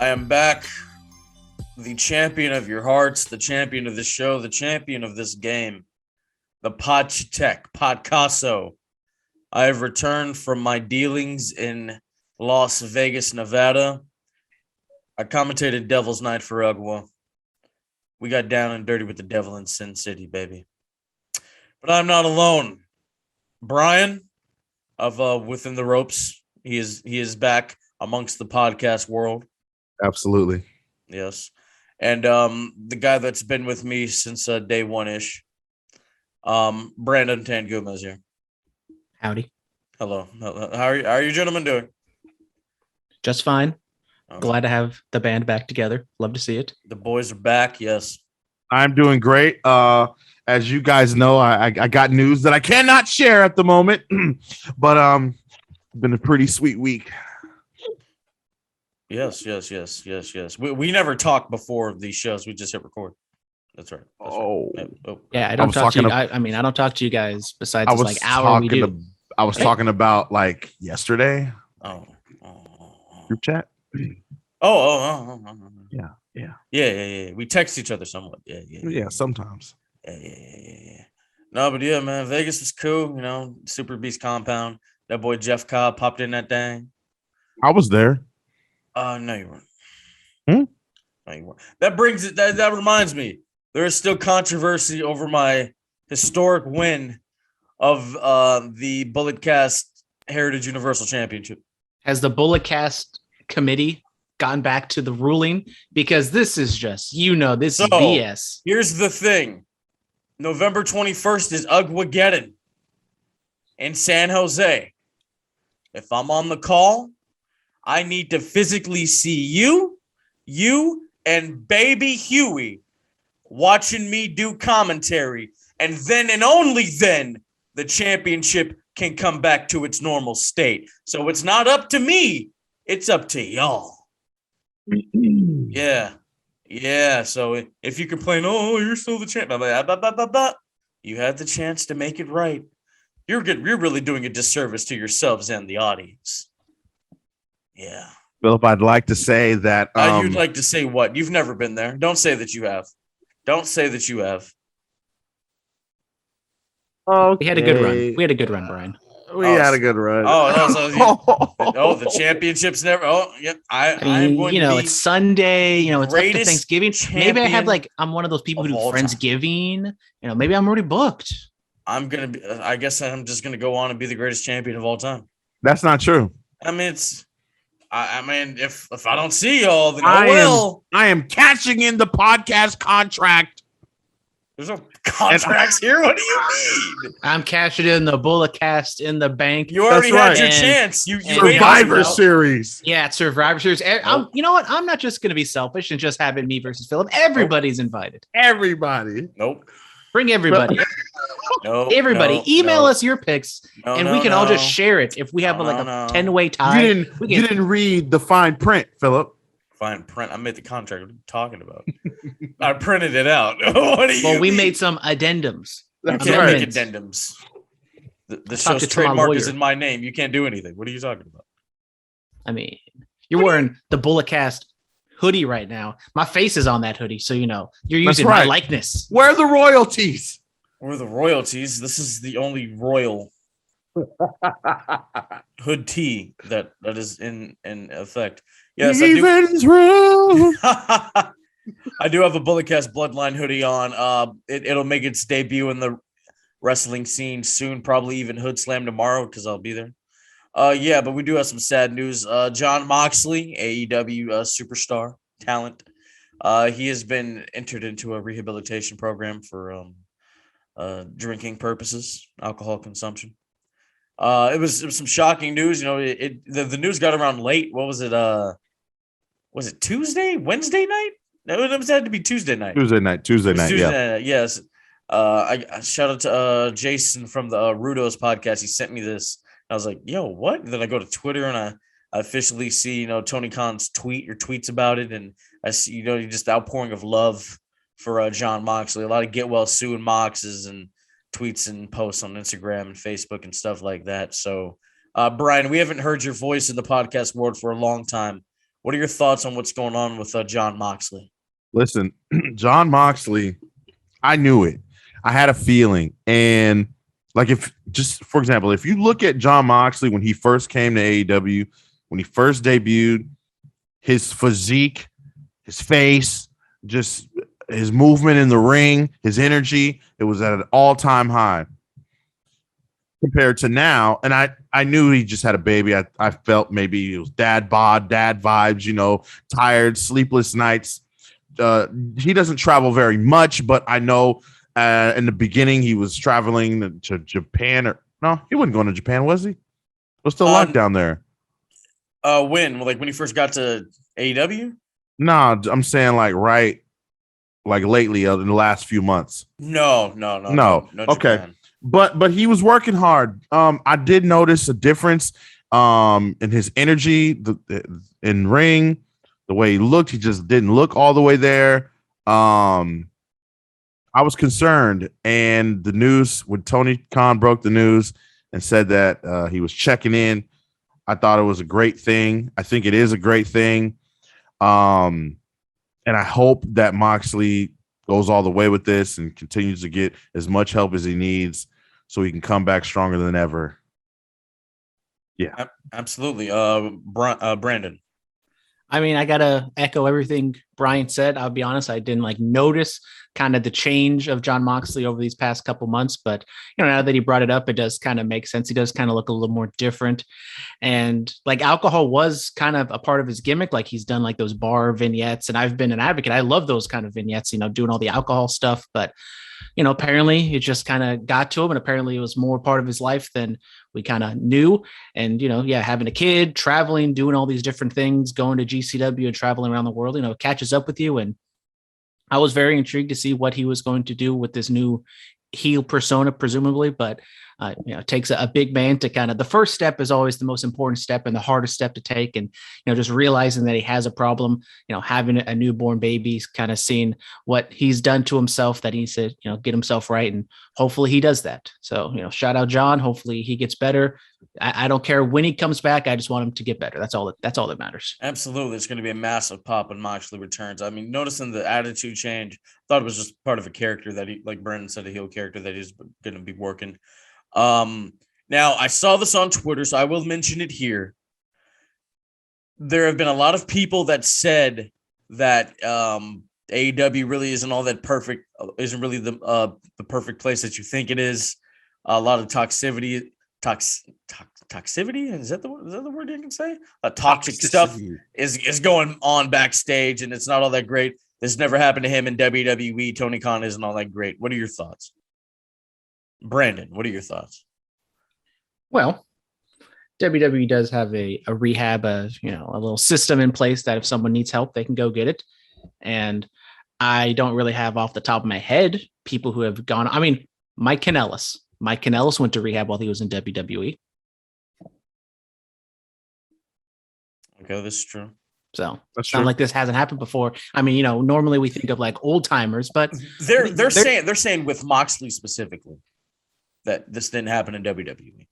I am back, the champion of your hearts, the champion of this show, the champion of this game, the Podtech, Podcasso. I have returned from my dealings in Las Vegas, Nevada. I commentated Devil's Night for Ugwa. We got down and dirty with the devil in Sin City, baby. But I'm not alone. Brian of Within the Ropes, he is back amongst the podcast world. Absolutely. Yes. And the guy that's been with me since day one-ish, Brandon Tanguma is here. Howdy. Hello. How are you gentlemen doing? Just fine. Okay. Glad to have the band back together. Love to see it. The boys are back, yes. I'm doing great. As you guys know, I got news that I cannot share at the moment, but it's been a pretty sweet week. Yes. We never talked before these shows. We just hit record. That's right. Yeah, I don't talk to you. I mean, I don't talk to you guys besides this, like hour we do. I was talking about like yesterday. Oh. Group chat. Yeah. We text each other somewhat. Yeah. Sometimes. Yeah. No, but yeah, man, Vegas was cool. You know, Super Beast compound. That boy Jeff Cobb popped in that thing. I was there. No, you weren't. No, you weren't. That reminds me. There is still controversy over my historic win of the Bulletcast Heritage Universal Championship. Has the Bulletcast committee gotten back to the ruling? Because this is just, this is BS. Here's the thing. November 21st is Ugwageddon in San Jose. If I'm on the call, I need to physically see you, and baby Huey watching me do commentary. And then and only then the championship can come back to its normal state. So it's not up to me. It's up to y'all. Yeah. So if you complain, you're still the champ, you had the chance to make it right. You're really doing a disservice to yourselves and the audience. Yeah. Phillip, I'd like to say that. You'd like to say what? You've never been there. Don't say that you have. Don't say that you have. Okay. We had a good run, Brian. We had a good run. The championships never. Oh, yep. I'm going to be it's Sunday. It's up to Thanksgiving. Maybe I have I'm one of those people who do Friendsgiving. Maybe I'm already booked. I'm gonna be. I guess I'm just gonna go on and be the greatest champion of all time. That's not true. I mean, if I don't see y'all, then I will. I am cashing in the podcast contract. There's no contracts here. What do you mean? I'm cashing in the Bulletcast in the bank. You already had your chance. You Survivor Series. Yeah, it's Survivor Series. You know what? I'm not just going to be selfish and just having me versus Phillip. Everybody's invited. Everybody. Nope. Bring everybody. Everybody. Email us your picks, and we can all just share it. If we have a 10-way tie. You didn't read the fine print, Phillip. Fine print. I made the contract. What are you talking about? I printed it out. What do you mean? We made some addendums. You can't make addendums. The show's trademark is in my name. You can't do anything. What are you talking about? I mean, you're wearing the Bulletcast hoodie right now. My face is on that hoodie, so you're using my likeness. Where are the royalties? We're the royalties. This is the only royal hood tee that is in effect. Yes, I do have a Bulletcast Bloodline hoodie on. It'll make its debut in the wrestling scene soon, probably even Hood Slam tomorrow because I'll be there. But we do have some sad news. Jon Moxley, AEW superstar talent. He has been entered into a rehabilitation program for drinking purposes, alcohol consumption. It was some shocking news. The news got around late. What was it? Was it Tuesday? Wednesday night? No, it had to be Tuesday night. Tuesday night. Yeah. Yes. I shout out to Jason from the Rudos podcast. He sent me this. I was like, yo, what? And then I go to Twitter and I officially see, Tony Khan's tweets about it. And I see, just outpouring of love for Jon Moxley. A lot of get well soon Moxes and tweets and posts on Instagram and Facebook and stuff like that. So, Brian, we haven't heard your voice in the podcast world for a long time. What are your thoughts on what's going on with Jon Moxley? Listen, Jon Moxley, I knew it. I had a feeling. And like, if just for example, if you look at Jon Moxley when he first came to AEW, when he first debuted, his physique, his face, just his movement in the ring, his energy, it was at an all-time high compared to now. And I knew he just had a baby. I felt maybe it was dad bod, dad vibes, you know, tired, sleepless nights. He doesn't travel very much, but I know in the beginning he was traveling to Japan. Or no, he wasn't going to Japan, was he? It was still lockdown there. When he first got to AEW? No, I'm saying like lately in the last few months. No. Okay, Japan. but he was working hard. I did notice a difference in his energy, in ring, the way he looked. He just didn't look all the way there. I was concerned, and the news when Tony Khan broke the news and said that he was checking in, I thought it was a great thing. I think it is a great thing. And I hope that Moxley goes all the way with this and continues to get as much help as he needs so he can come back stronger than ever. Yeah, absolutely. Brandon. I mean, I gotta echo everything Brian said. I'll be honest, I didn't notice kind of the change of Jon Moxley over these past couple months, but now that he brought it up, it does kind of make sense. He does kind of look a little more different, and alcohol was kind of a part of his gimmick. He's done those bar vignettes, and I've been an advocate. I love those kind of vignettes, doing all the alcohol stuff, but apparently it just kind of got to him, and apparently it was more part of his life than we kind of knew. And, having a kid, traveling, doing all these different things, going to GCW and traveling around the world, it catches up with you. And I was very intrigued to see what he was going to do with this new heel persona, presumably, but it takes a big man to the first step is always the most important step and the hardest step to take. And, just realizing that he has a problem, having a newborn baby, kind of seeing what he's done to himself, that he needs to, get himself right. And hopefully he does that. So, shout out Jon. Hopefully he gets better. I don't care when he comes back. I just want him to get better. That's all that matters. Absolutely. It's going to be a massive pop when Moxley returns. I mean, noticing the attitude change, thought it was just part of a character that he, like Brandon said, a heel character that he's going to be working. Now I saw this on Twitter, so I will mention it here. There have been a lot of people that said that AEW really isn't all that perfect, isn't really the perfect place that you think it is. A lot of toxicity, is that the word you can say? Toxic stuff is going on backstage, and it's not all that great. This never happened to him in WWE. Tony Khan isn't all that great. What are your thoughts? Brandon, what are your thoughts? Well, WWE does have a rehab, a little system in place that if someone needs help, they can go get it. And I don't really have off the top of my head people who have gone. I mean, Mike Kanellis went to rehab while he was in WWE. Okay, this is true. So it's not like this hasn't happened before. I mean, normally we think of old timers, but they're saying with Moxley specifically that this didn't happen in WWE.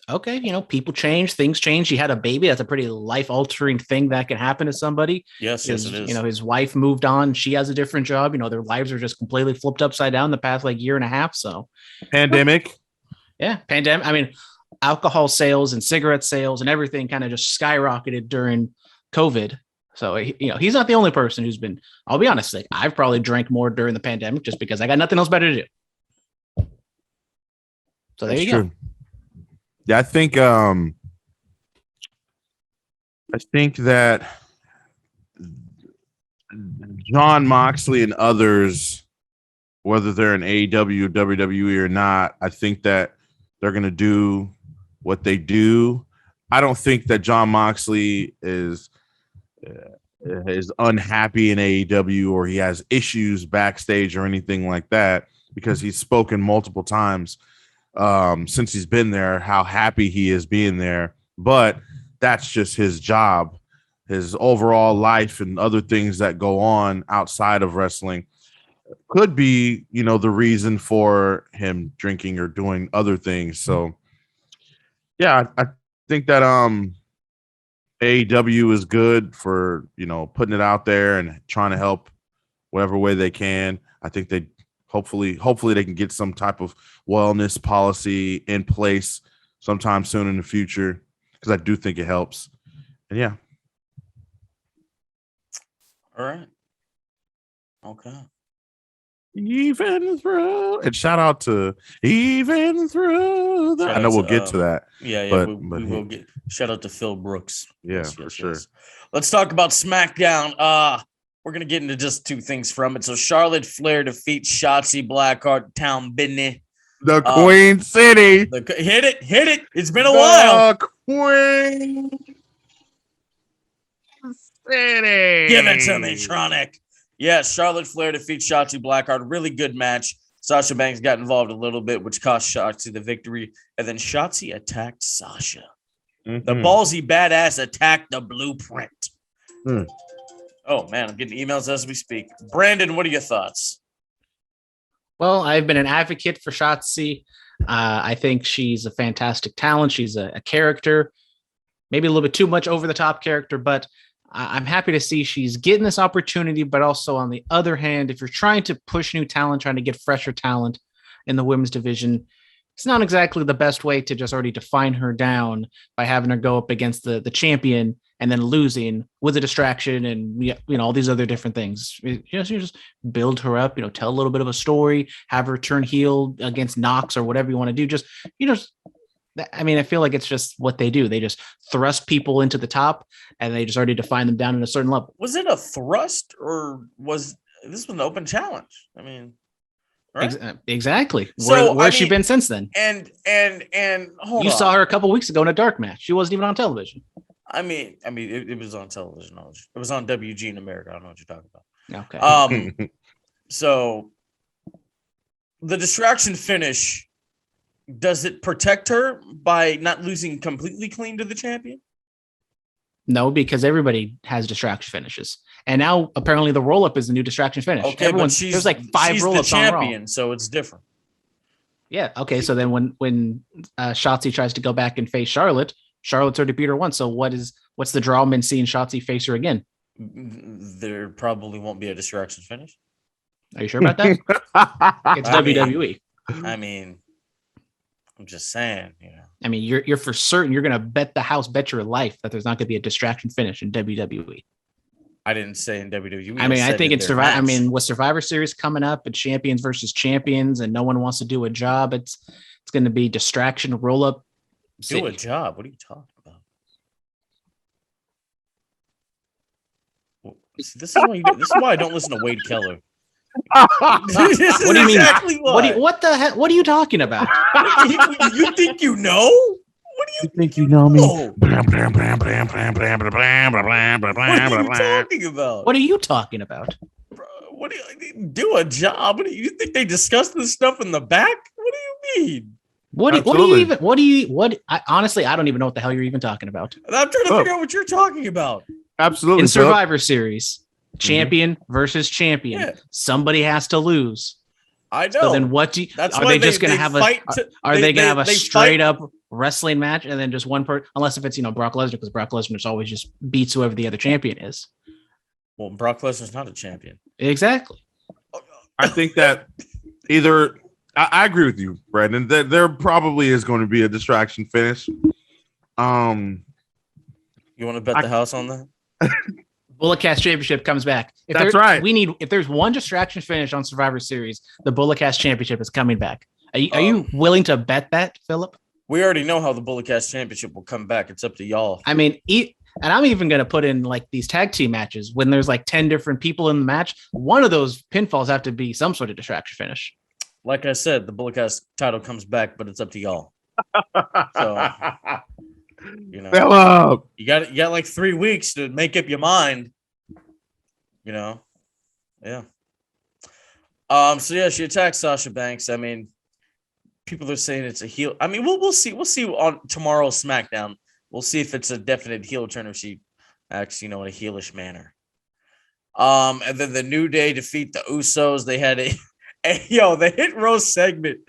Okay, people change, things change. He had a baby. That's a pretty life-altering thing that can happen to somebody. Yes, it is. His wife moved on. She has a different job. Their lives are just completely flipped upside down the past year and a half. So pandemic. Yeah, pandemic. I mean, alcohol sales and cigarette sales and everything kind of just skyrocketed during COVID. So, he's not the only person who's been, I'll be honest, I've probably drank more during the pandemic just because I got nothing else better to do. So there you go. Yeah, I think that Jon Moxley and others, whether they're in AEW, WWE or not, I think that they're going to do what they do. I don't think that Jon Moxley is unhappy in AEW or he has issues backstage or anything like that, because he's spoken multiple times since he's been there, how happy he is being there. But that's just his job, his overall life and other things that go on outside of wrestling could be, the reason for him drinking or doing other things. So, yeah, I think that AEW is good for, putting it out there and trying to help whatever way they can. I think they hopefully they can get some type of wellness policy in place sometime soon in the future, because I do think it helps. And yeah. All right. Okay. Even through, and shout out to Even Through the. I know we'll get to that. Yeah, but we will get. Shout out to Phil Brooks. Yeah, for sure. Yes. Let's talk about SmackDown. We're gonna get into just two things from it. So Charlotte Flair defeats Shotzi Blackheart, Town Bidney. The Queen City. Hit it. It's been a while. Queen City. Give it to me, Tronic. Yes, Charlotte Flair defeats Shotzi Blackheart. Really good match. Sasha Banks got involved a little bit, which cost Shotzi the victory. And then Shotzi attacked Sasha. Mm-hmm. The ballsy badass attacked the Blueprint. Oh, man, I'm getting emails as we speak. Brandon, what are your thoughts? Well, I've been an advocate for Shotzi. I think she's a fantastic talent. She's a character, maybe a little bit too much over the top character, but I'm happy to see she's getting this opportunity. But also on the other hand, if you're trying to push new talent, trying to get fresher talent in the women's division, it's not exactly the best way to just already define her down by having her go up against the champion and then losing with a distraction and all these other different things. You just build her up, tell a little bit of a story, have her turn heel against Knox or whatever you want to do. I feel like it's just what they do. They just thrust people into the top and they just already define them down in a certain level. Was it a thrust or was this an open challenge? Right? Exactly. So, where's she been since then? And hold you on. saw her a couple weeks ago in a dark match. She wasn't even on television. It was on television. It was on WG in America. I don't know what you're talking about. Okay. So the distraction finish, does it protect her by not losing completely clean to the champion? No, because everybody has distraction finishes. And now apparently the roll-up is the new distraction finish. Okay, there's like 5 roll-ups on Raw. Champion, so it's different. Yeah. Okay. So then when Shotzi tries to go back and face Charlotte's already beat her once. So what's the draw in seeing Shotzi face her again? There probably won't be a distraction finish. Are you sure about that? It's WWE. I'm just saying, you're for certain you're gonna bet your life that there's not gonna be a distraction finish in WWE. I didn't say in WWE. I think it's Survivor. With Survivor Series coming up and champions versus champions, and no one wants to do a job, it's gonna be distraction roll up. Do a job. What are you talking about? Well, this is why I don't listen to Wade Keller. What do you mean? Exactly what the heck? What are you talking about? You think you know? What do you think you know me? What are you talking about? What are you talking about? What do you do a job? What do you think they discuss this stuff in the back? What do you mean? Honestly, I don't even know what the hell you're even talking about. I'm trying to figure out what you're talking about. Absolutely. In Survivor Series, champion versus champion. Yeah. Somebody has to lose. I know. So then what do you, are they just going to have a straight up wrestling match and then just one person, unless if it's, Brock Lesnar, because Brock Lesnar just always just beats whoever the other champion is. Well, Brock Lesnar's not a champion. Exactly. I think that either I agree with you, Brandon. There probably is going to be a distraction finish. You want to bet the house on that? Bullet Cast Championship comes back. That's right. If there's one distraction finish on Survivor Series, the Bullet Cast Championship is coming back. Are you willing to bet that, Phillip? We already know how the Bullet Cast Championship will come back. It's up to y'all. And I'm even going to put in like these tag team matches when there's like 10 different people in the match. One of those pinfalls have to be some sort of distraction finish. Like I said, the Bullet Cast title comes back, but it's up to y'all. So, Phillip, you got like 3 weeks to make up your mind. Yeah. So yeah, she attacked Sasha Banks. People are saying it's a heel. We'll see. We'll see on tomorrow's SmackDown. We'll see if it's a definite heel turn or she acts, in a heelish manner. And then the New Day defeat the Usos. They had the hit row segment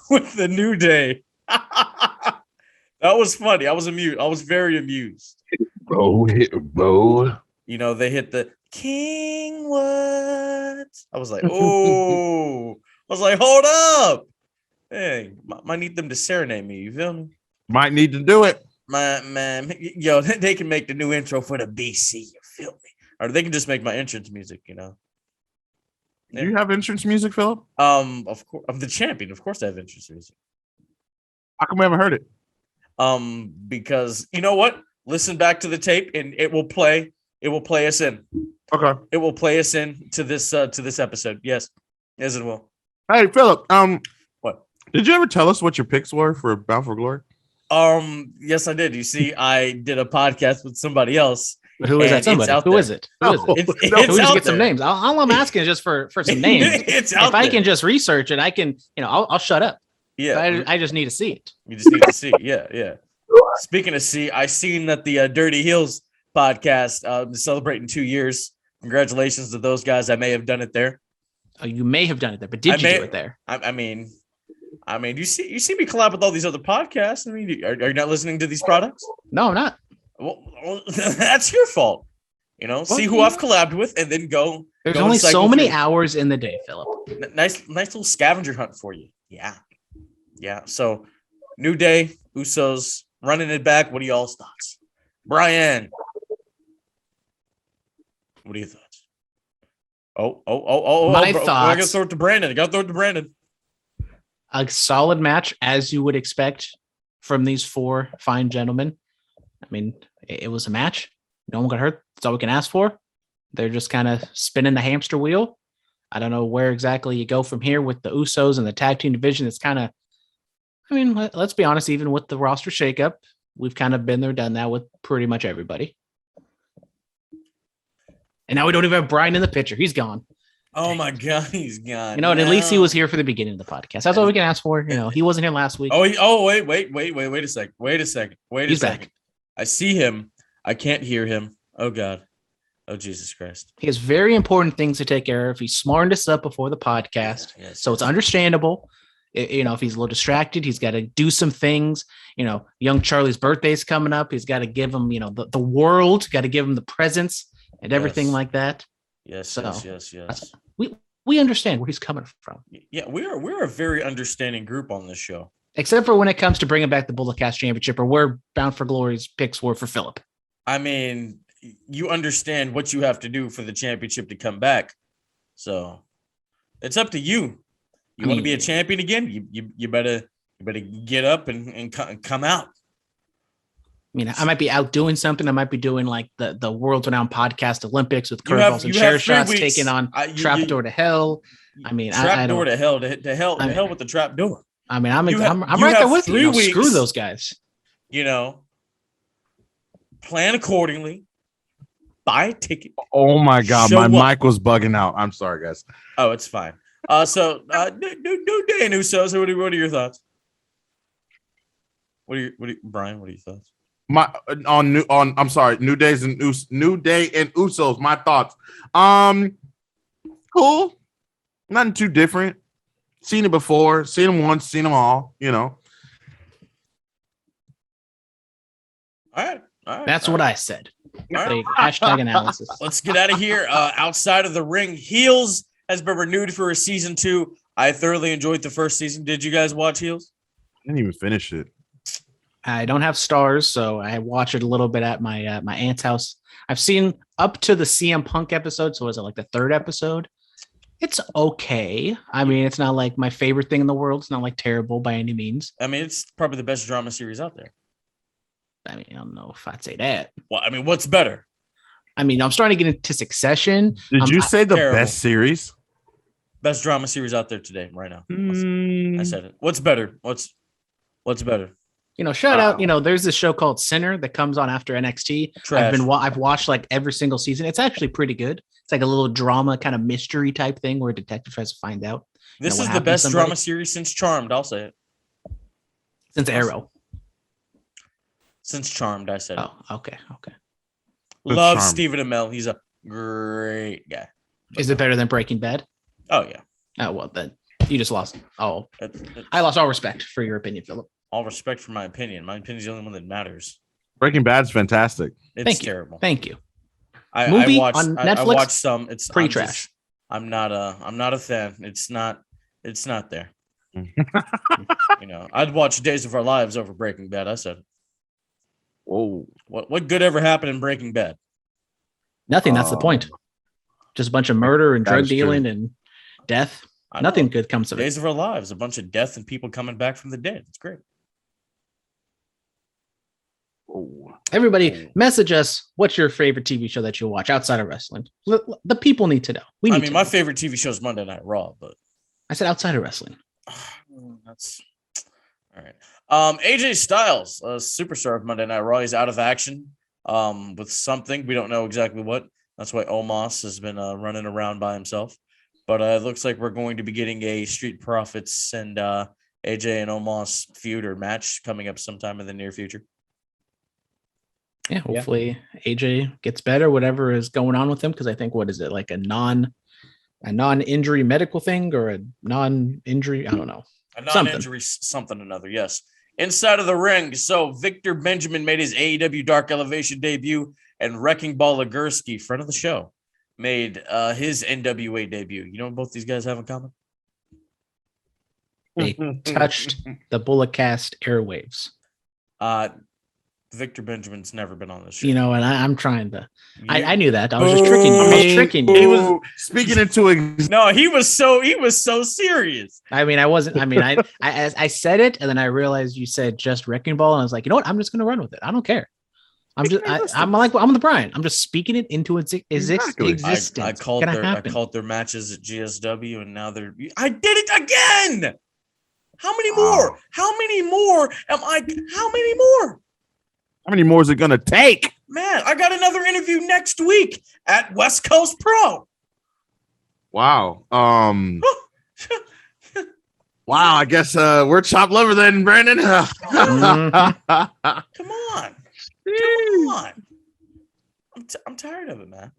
with the New Day. That was funny. I was amused. I was very amused. Bo. You know, they hit the King what? I was like, oh, I was like, hold up. Hey, might need them to serenade me. You feel me? Might need to do it. Man, yo, they can make the new intro for the BC. You feel me? Or they can just make my entrance music. You know. Do you have entrance music, Phillip? Of course, I'm the champion. Of course, I have entrance music. How come we haven't heard it? Because you know what? Listen back to the tape, and it will play. It will play us in. Okay. It will play us in to this episode. Yes, it will. Hey, Phillip. What? Did you ever tell us what your picks were for Bound for Glory? Yes, I did. You see, I did a podcast with somebody else. Who is that somebody? Who is it? Who is it? It's Can we just out get some there. names? All I'm asking is just for some names. It's out If I there. can just research it, I can, I'll shut up. Yeah, I just need to see it. you just need to see. Yeah. Speaking of see, I seen that the Dirty Heels podcast is celebrating 2 years. Congratulations to those guys. I may have done it there. Oh, you may have done it there, but did you do it there? I mean, you see me collab with all these other podcasts. I mean, are you not listening to these products? No, I'm not. Well, that's your fault. You know, see who I've collabed with, and then go. There's go only and cycle so many through. hours in the day, Phillip. Nice little scavenger hunt for you. Yeah. So, New Day, Usos, running it back. What are y'all's thoughts? Brian, what are your thoughts? Oh! My bro, thoughts. I gotta throw it to Brandon. A solid match, as you would expect from these four fine gentlemen. I mean, it was a match. No one got hurt. That's all we can ask for. They're just kind of spinning the hamster wheel. I don't know where exactly you go from here with the Usos and the tag team division. It's kind of, I mean, let's be honest, even with the roster shakeup, we've kind of been there, done that with pretty much everybody. And now we don't even have Brian in the picture. He's gone. Oh my God, he's gone. You know, and at least he was here for the beginning of the podcast. That's all we can ask for. You know, he wasn't here last week. Wait a second. He's back. I see him. I can't hear him. Oh God. Oh Jesus Christ. He has very important things to take care of. He's smarting us up before the podcast. Yes. So it's understandable. If he's a little distracted, he's got to do some things. Young Charlie's birthday's coming up. He's got to give him, the world, got to give him the presents and everything like that. Yes. We understand where he's coming from. Yeah, we're a very understanding group on this show. Except for when it comes to bringing back the Bulletcast Championship, or where Bound for Glory's picks were for Phillip. I mean, you understand what you have to do for the championship to come back. So it's up to you. You want to be a champion again? You better get up and come out. I mean, I might be out doing something. I might be doing like the world-renowned podcast Olympics with curveballs and chair shots, taking on Trapdoor to Hell. I mean, Trapdoor to hell, to hell with the trapdoor. I mean, I'm right there with you. Screw those guys. Plan accordingly. Buy a ticket. Oh my God, my mic was bugging out. I'm sorry, guys. Oh, it's fine. So New Day and Usos. What are your thoughts? Brian? What are your thoughts? New Day and Usos. My thoughts. Cool. Nothing too different. Seen it before. Seen them once. Seen them all. All right. That's what I said. Hashtag analysis. Let's get out of here. Outside of the ring, Heels has been renewed for a season 2. I thoroughly enjoyed the first season. Did you guys watch Heels? I didn't even finish it. I don't have stars, so I watch it a little bit at my my aunt's house. I've seen up to the CM Punk episode, so was it like the 3rd episode? It's okay. I mean, it's not like my favorite thing in the world. It's not like terrible by any means. I mean, it's probably the best drama series out there. I mean, I don't know if I'd say that. Well, I mean, what's better? I mean, I'm starting to get into Succession. Did you say the best series? Best drama series out there today, right now. I said it. What's better? What's better? Shout out. There's this show called Sinner that comes on after NXT. Trash. I've watched like every single season. It's actually pretty good. It's like a little drama kind of mystery type thing where a detective tries to find out. This is the best drama series since Charmed. I'll say it. Since Arrow. Since Charmed, I said. Oh, okay. Love Stephen Amell. He's a great guy. Is it better than Breaking Bad? Oh yeah. Oh well, then you just lost. Oh, I lost all respect for your opinion, Phillip. All respect for my opinion. My opinion is the only one that matters. Breaking Bad's fantastic. It's terrible. Thank you. I Movie watched on I Netflix, watched some. It's pretty trash. I'm not a fan. It's not there. I'd watch Days of Our Lives over Breaking Bad. I said, Whoa. what good ever happened in Breaking Bad? Nothing. That's the point. Just a bunch of murder and drug dealing and death. Nothing good comes of it. Days of Our Lives, a bunch of death and people coming back from the dead. It's great. Everybody, message us. What's your favorite TV show that you watch outside of wrestling? The people need to know. My favorite TV show is Monday Night Raw, but I said outside of wrestling. That's all right. AJ Styles, a superstar of Monday Night Raw, is out of action with something. We don't know exactly what. That's why Omos has been running around by himself. But it looks like we're going to be getting a Street Profits and AJ and Omos feud or match coming up sometime in the near future. Yeah, hopefully AJ gets better, whatever is going on with him. Because I think, what is it, like a non-injury medical thing or a non-injury? I don't know. A non-injury something or another, yes. Inside of the ring, so Victor Benjamin made his AEW Dark Elevation debut, and Wrecking Ball Legursky, friend of the show, made his NWA debut. You know what both these guys have in common? They touched the Bulletcast airwaves. Victor Benjamin's never been on this show. And I'm trying to. I knew that. I was just tricking you. I was tricking you. He was speaking into a. No, he was so serious. I wasn't. I said it, and then I realized you said just Wrecking Ball, and I was like, you know what? I'm just gonna run with it. I don't care. I'm the Brian. I'm just speaking it into its existence. I called their matches at GSW, and now they're. I did it again. How many more? How many more am I? How many more? How many more is it going to take? Man, I got another interview next week at West Coast Pro. Wow. Wow, I guess we're chopped liver then, Brandon. Come on. I'm tired of it, man.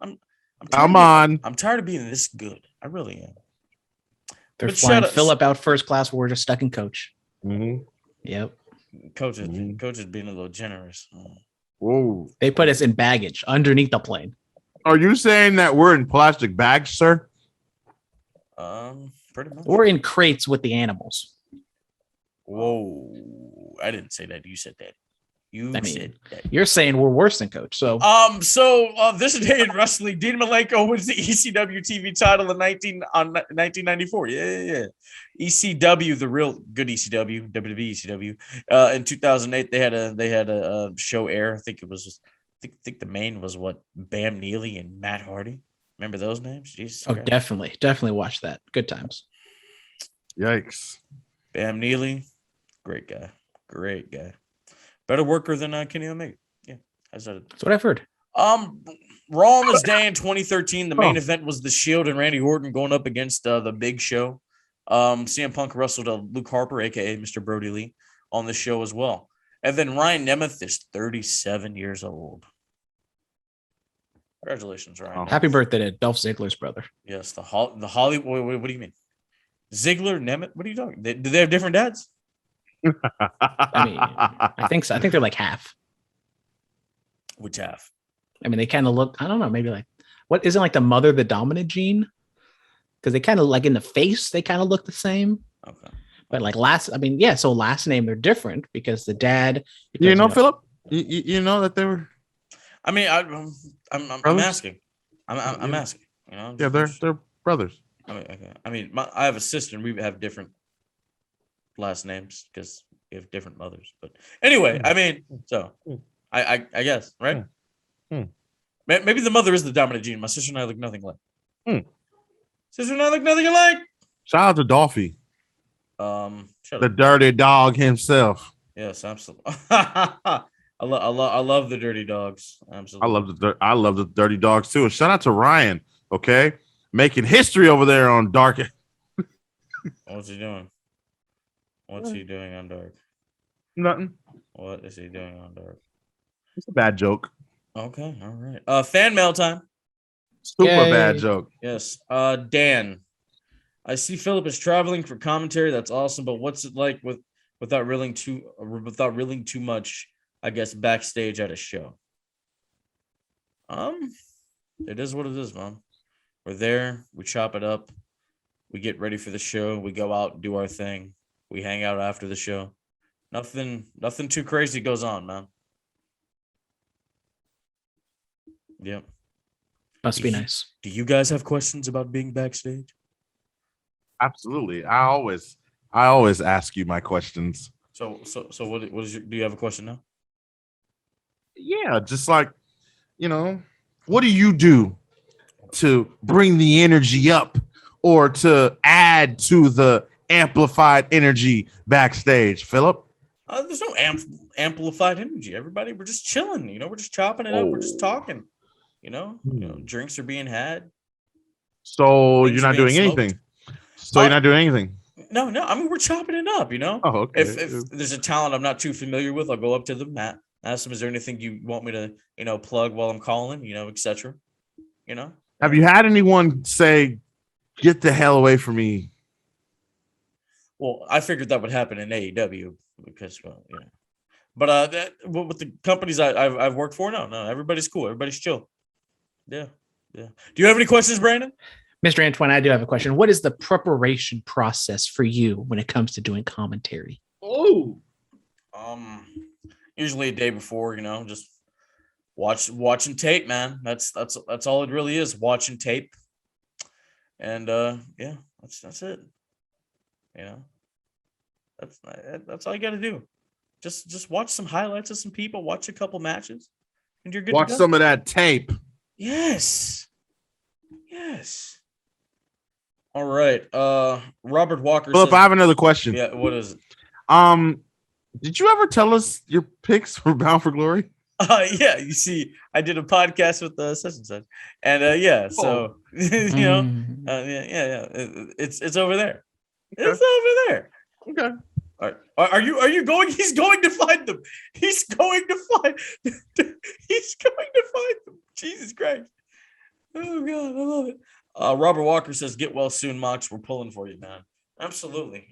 I'm tired of being this good. I really am. They're flying Phillip out first class. We're just stuck in coach. Mm-hmm. Yep. Coach is being a little generous. Whoa! They put us in baggage underneath the plane. Are you saying that we're in plastic bags, sir? Pretty much. We're in crates with the animals. Whoa! I didn't say that. You said that. Said that. You're saying we're worse than coach. So this day in wrestling, Dean Malenko wins the ECW TV title in 1994. Yeah. ECW, the real good ECW, WWE ECW. In 2008, they had a show air. I think it was I think the main was what, Bam Neely and Matt Hardy. Remember those names? Jesus Christ. Definitely watch that. Good times. Yikes. Bam Neely, great guy. Better worker than Kenny Omega. Yeah, that's what I've heard. Raw on this day in 2013, the main event was The Shield and Randy Orton going up against the Big Show. CM Punk wrestled Luke Harper, aka Mr. Brody Lee, on the show as well. And then Ryan Nemeth is 37 years old. Congratulations, Ryan. Happy birthday to Dolph Ziggler's brother. Yes, the Hollywood. What do you mean? Ziggler, Nemeth? What are you talking? Do they have different dads? I think so. I think they're like half. Which half? They kind of look, I don't know, maybe like, what isn't like the mother the dominant gene? Because they kind of like in the face, they kind of look the same. Okay. But like last name, they're different because the dad. Phillip? You know that they were. I'm asking. I'm asking. Yeah, they're brothers. I have a sister and we have different last names because we have different mothers. But anyway, I guess, right? Maybe the mother is the dominant gene. My sister and I look nothing alike. Sister and I look nothing alike. Shout out to Dolphy. The dirty dog himself. Yes, absolutely. I love the dirty dogs. Absolutely. I love the dirty dogs too. And shout out to Ryan, okay? Making history over there on Dark. What's he doing? What's he doing on Dark? Nothing. What is he doing on Dark? It's a bad joke. Okay, all right. Fan mail time. Super bad joke. Yes. Dan, I see Phillip is traveling for commentary. That's awesome. But what's it like without reeling too much? I guess, backstage at a show. It is what it is, man. We're there. We chop it up. We get ready for the show. We go out and do our thing. We hang out after the show. Nothing too crazy goes on, man. Yep. Must be nice. Do you guys have questions about being backstage? Absolutely. I always ask you my questions. So what is your, do you have a question now? Yeah, just like, what do you do to bring the energy up or to add to the amplified energy backstage, Phillip? There's no amplified energy. Everybody, we're just chilling. We're just chopping it up. We're just talking. Drinks are being had. So Things you're not being doing smoked. anything. So you're not doing anything. No. I mean, we're chopping it up. Oh, okay. If there's a talent I'm not too familiar with, I'll go up to them, ask them, is there anything you want me to, plug while I'm calling, etc. Have you had anyone say, "Get the hell away from me"? Well, I figured that would happen in AEW because, But with the companies I've worked for, no, everybody's cool. Everybody's chill. Yeah. Do you have any questions, Brandon? Mr. Antoine, I do have a question. What is the preparation process for you when it comes to doing commentary? Oh, Usually a day before, just watching tape, man. That's all it really is, watching tape. And that's it. That's all you got to do. Just watch some highlights of some people, watch a couple matches, and you're good. Watch to go. some of that tape. Yes. All right. Robert Walker. Phillip, I have another question. Yeah. What is it? Did you ever tell us your picks for Bound for Glory? Yeah. You see, I did a podcast with such and such, and yeah. So yeah. It's over there. Okay. It's over there. Okay. All right. Are you going? He's going to find them. He's going to find them. Jesus Christ. Oh God, I love it. Robert Walker says, "Get well soon, Mox. We're pulling for you, man." Absolutely.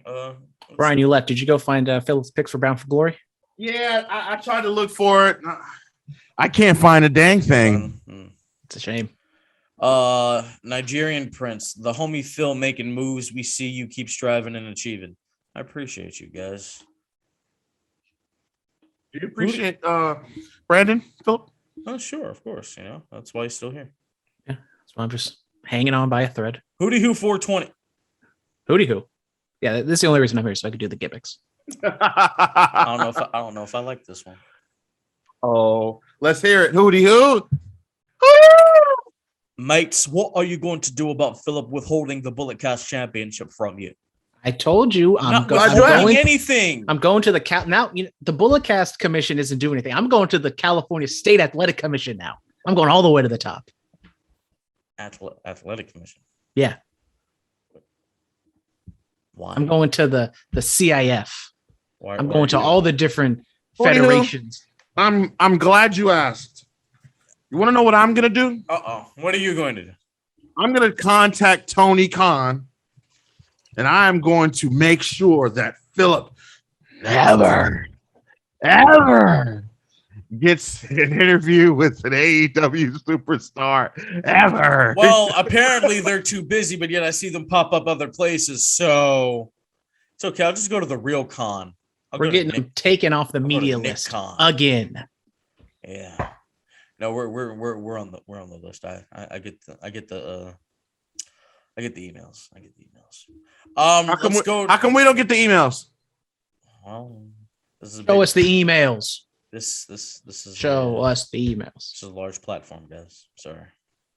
Brian, you left. Did you go find Philip's picks for Bound for Glory? Yeah, I tried to look for it. I can't find a dang thing. It's a shame. Nigerian Prince, the homie Phil making moves. We see you keep striving and achieving. I appreciate you guys. Do you appreciate Brandon, Phillip? Oh, sure, of course. That's why he's still here. Yeah, that's why I'm just hanging on by a thread. Hootie Who 420. Hootie Who. Yeah, this is the only reason I'm here, so I could do the gimmicks. I don't know if I like this one. Oh, let's hear it. Hootie Who. Mates, what are you going to do about Phillip withholding the Bullet Cast Championship from you? I told you I'm going anything. I'm going to the the Bullet Cast Commission isn't doing anything. I'm going to the California State Athletic Commission now. I'm going all the way to the top. Athletic Commission. Yeah. Why? I'm going to the CIF. I'm going to all the different federations. I'm glad you asked. You want to know what I'm going to do? What are you going to do? I'm going to contact Tony Khan, and I'm going to make sure that Phillip never, ever gets an interview with an AEW superstar ever. Well, apparently they're too busy, but yet I see them pop up other places. So it's okay. I'll just go to the real con. We're getting them taken off the media list again. Yeah. No, we're on the list. I get the emails. How come we don't get the emails? Well, show us the emails. This is show us the emails. This is a large platform, guys. Sorry,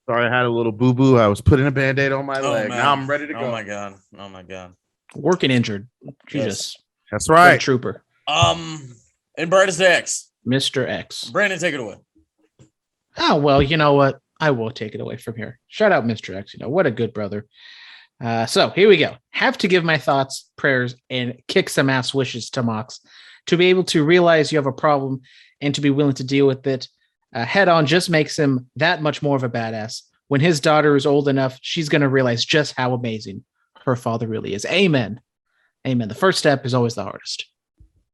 I had a little boo-boo. I was putting a Band-Aid on my leg. Man. Now I'm ready to go. Oh my god. Working injured. Jesus. Yes. That's right. Trooper. And Brandon X. Mr. X. Brandon, take it away. Oh, well, you know what? I will take it away from here. Shout out Mr. X. What a good brother. So here we go. Have to give my thoughts, prayers, and kick some ass wishes to Mox to be able to realize you have a problem and to be willing to deal with it head on just makes him that much more of a badass. When his daughter is old enough, she's going to realize just how amazing her father really is. Amen. Amen. The first step is always the hardest.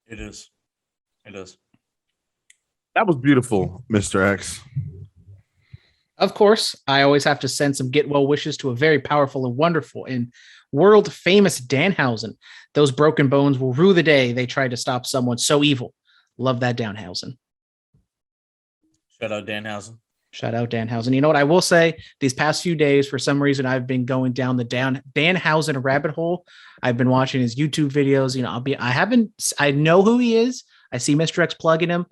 It is. That was beautiful, Mr. X. Of course, I always have to send some get well wishes to a very powerful and wonderful and world famous Danhausen. Those broken bones will rue the day they tried to stop someone so evil. Love that Danhausen. Shout out Danhausen. Shout out Danhausen. You know what I will say? These past few days, for some reason, I've been going down the Danhausen rabbit hole. I've been watching his YouTube videos. You know, I know who he is. I see Mr. X plugging him,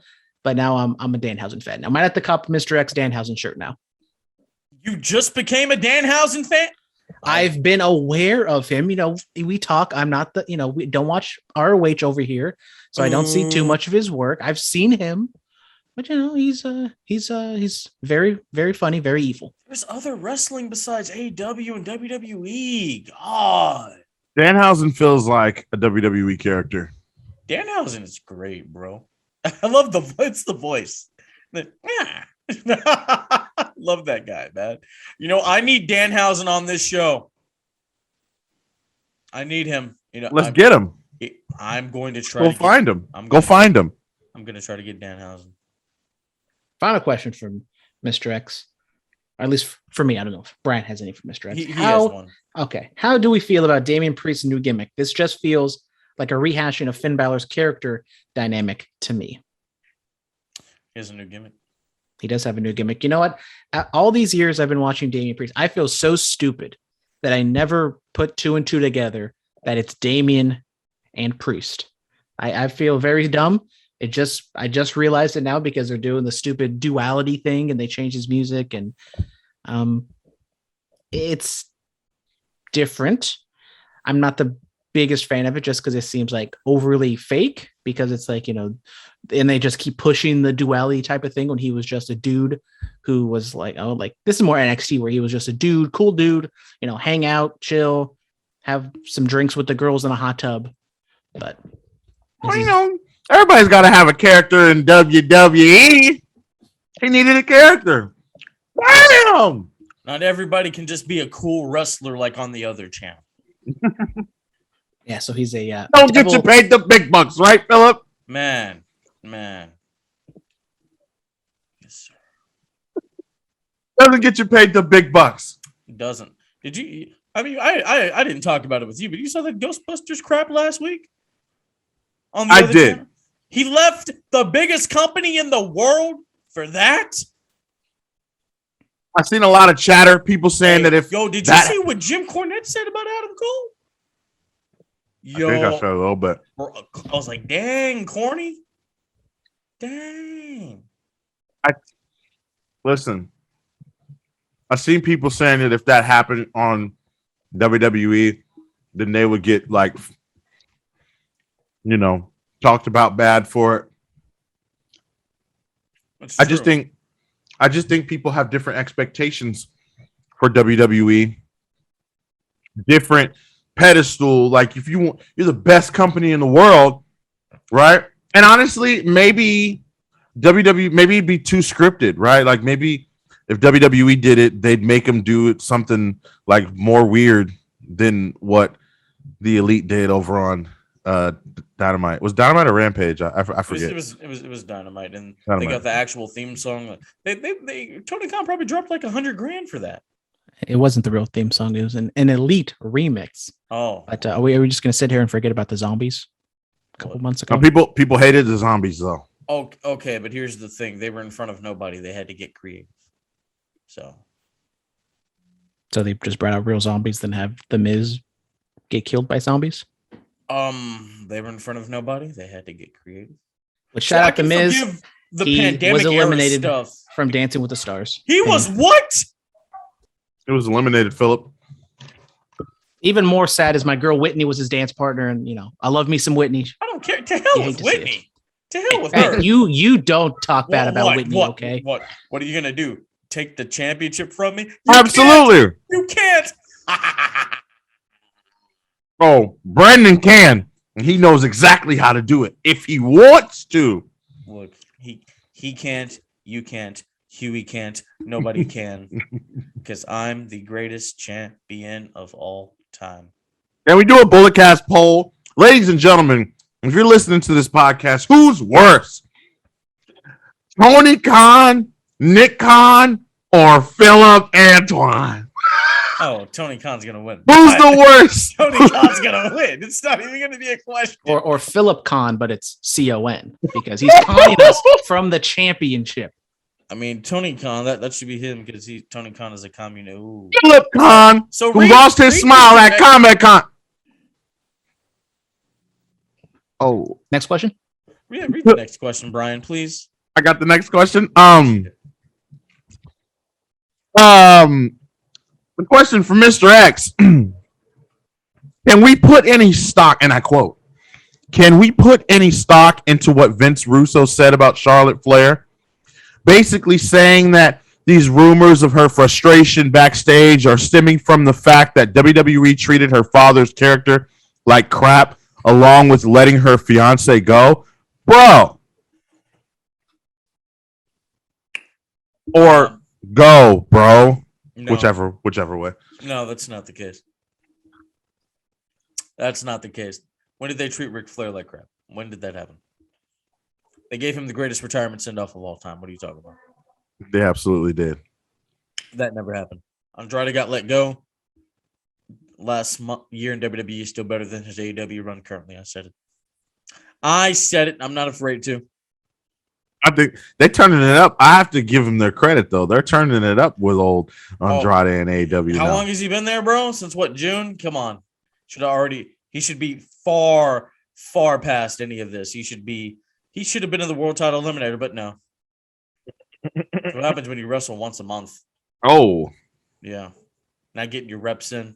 but now I'm a Danhausen fan. I might have to cop Mr. X Danhausen shirt now. You just became a Danhausen fan? I've been aware of him. You know, we talk. I'm not we don't watch ROH over here, so I don't see too much of his work. I've seen him, but you know, he's very, very funny, very evil. There's other wrestling besides AEW and WWE. God. Danhausen feels like a WWE character. Danhausen is great, bro. I love it's the voice. Love that guy, man. You know, I need Danhausen on this show. I need him. You know, let's get him. I'm going to try to find him. Go find him. I'm going to try to get Danhausen. Final question from Mr. X, or at least for me. I don't know if Brian has any for Mr. X. He has one. Okay. How do we feel about Damian Priest's new gimmick? This just feels like a rehashing of Finn Balor's character dynamic to me. He has a new gimmick. He does have a new gimmick. You know what? All these years I've been watching Damian Priest, I feel so stupid that I never put two and two together that it's Damian and Priest. I feel very dumb. I just realized it now because they're doing the stupid duality thing and they change his music and it's different. I'm not the biggest fan of it just because it seems like overly fake because it's like, you know, and they just keep pushing the duality type of thing when he was just a dude who was like, oh, like this is more NXT where he was just a dude, cool dude, you know, hang out, chill, have some drinks with the girls in a hot tub. But well, you know, everybody's got to have a character in WWE. He needed a character. Damn! Not everybody can just be a cool wrestler like on the other channel. Yeah, so he's a don't get you paid the big bucks, right, Phillip? Man. Yes, sir. Doesn't get you paid the big bucks. It doesn't. Did you? I mean, I didn't talk about it with you, but you saw that Ghostbusters crap last week. On the other did. Channel? He left the biggest company in the world for that. I've seen a lot of chatter. People saying that if did you see what Jim Cornette said about Adam Cole? I think I saw a little bit. I was like, dang, corny. Dang. Listen, I've seen people saying that if that happened on WWE, then they would get like, you know, talked about bad for it. I just think people have different expectations for WWE. Different pedestal. Like if you're the best company in the world, right? And honestly, maybe WWE, maybe it'd be too scripted, right? Like maybe if WWE did it, they'd make them do it something like more weird than what the Elite did over on Dynamite. Was Dynamite or Rampage? I forget. It was Dynamite, and Dynamite. They got the actual theme song. They Tony Khan probably dropped like $100,000 for that. It wasn't the real theme song. It was an Elite remix. Oh, but are we just going to sit here and forget about the zombies? A couple months ago, people hated the zombies though. Oh, okay, but here's the thing: they were in front of nobody. They had to get creative. So they just brought out real zombies, then have the Miz get killed by zombies. They were in front of nobody. They had to get creative. But shout out the Miz. He was eliminated stuff from Dancing with the Stars. He was what? It was eliminated, Phillip. Even more sad is my girl Whitney was his dance partner, and you know I love me some Whitney. I don't care. To hell with Whitney. To hell with her. You don't talk bad about Whitney, okay? What are you gonna do? Take the championship from me? Absolutely. You can't. Oh, Brandon can, and he knows exactly how to do it if he wants to. Look, he can't. You can't. Huey can't. Nobody can. Because I'm the greatest champion of all time. And we do a Bulletcast poll. Ladies and gentlemen, if you're listening to this podcast, who's worse? Tony Khan, Nick Khan, or Phillip Antoine? Oh, Tony Khan's gonna win. Who's the worst? Tony Khan's gonna win. It's not even gonna be a question. Or Phillip Khan, but it's CON because he's conning us from the championship. I mean, Tony Khan, that should be him because Tony Khan is a communist. Ooh. Phillip Khan, who lost his smile at Comic Con. Oh. Next question. Read the next question, Brian, please. I got the next question. The question from Mr. X. Can we put any stock, and I quote, can we put any stock into what Vince Russo said about Charlotte Flair? Basically saying that these rumors of her frustration backstage are stemming from the fact that WWE treated her father's character like crap, along with letting her fiance go. Bro. Or go, bro. No. Whichever way. No, that's not the case. That's not the case. When did they treat Ric Flair like crap? When did that happen? They gave him the greatest retirement send-off of all time. What are you talking about? They absolutely did. That never happened. Andrade got let go. Last year in WWE is still better than his AEW run currently. I said it. I'm not afraid to. I think they're turning it up. I have to give them their credit, though. They're turning it up with old Andrade and AEW. How long has he been there, bro? Since what, June? Come on. He should be far past any of this. He should have been in the world title eliminator, but no. That's what happens when you wrestle once a month. Oh. Yeah. Not getting your reps in.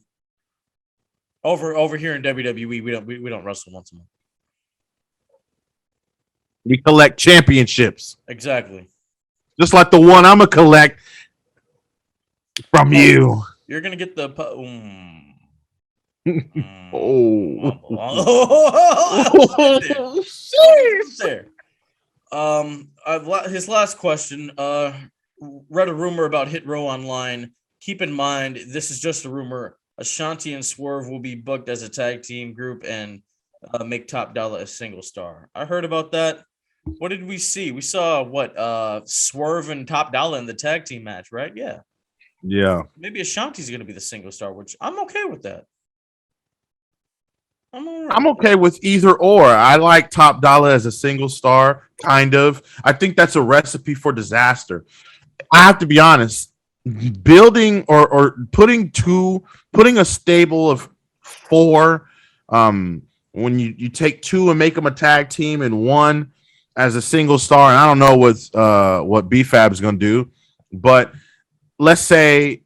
Over here in WWE, we don't wrestle once a month. We collect championships. Exactly. Just like the one I'm going to collect from you. You're going to get the... His last question. Read a rumor about Hit Row online. Keep in mind, this is just a rumor. Ashanti and Swerve will be booked as a tag team group and make Top Dollar a single star. I heard about that. What did we see? We saw Swerve and Top Dollar in the tag team match, right? Yeah. Yeah. Maybe Ashanti's going to be the single star, which I'm okay with that. I'm okay with either or. I like Top Dollar as a single star, kind of. I think that's a recipe for disaster. I have to be honest. Building or putting a stable of 4, when you take 2 and make them a tag team and 1 as a single star, and I don't know what BFAB is going to do, but let's say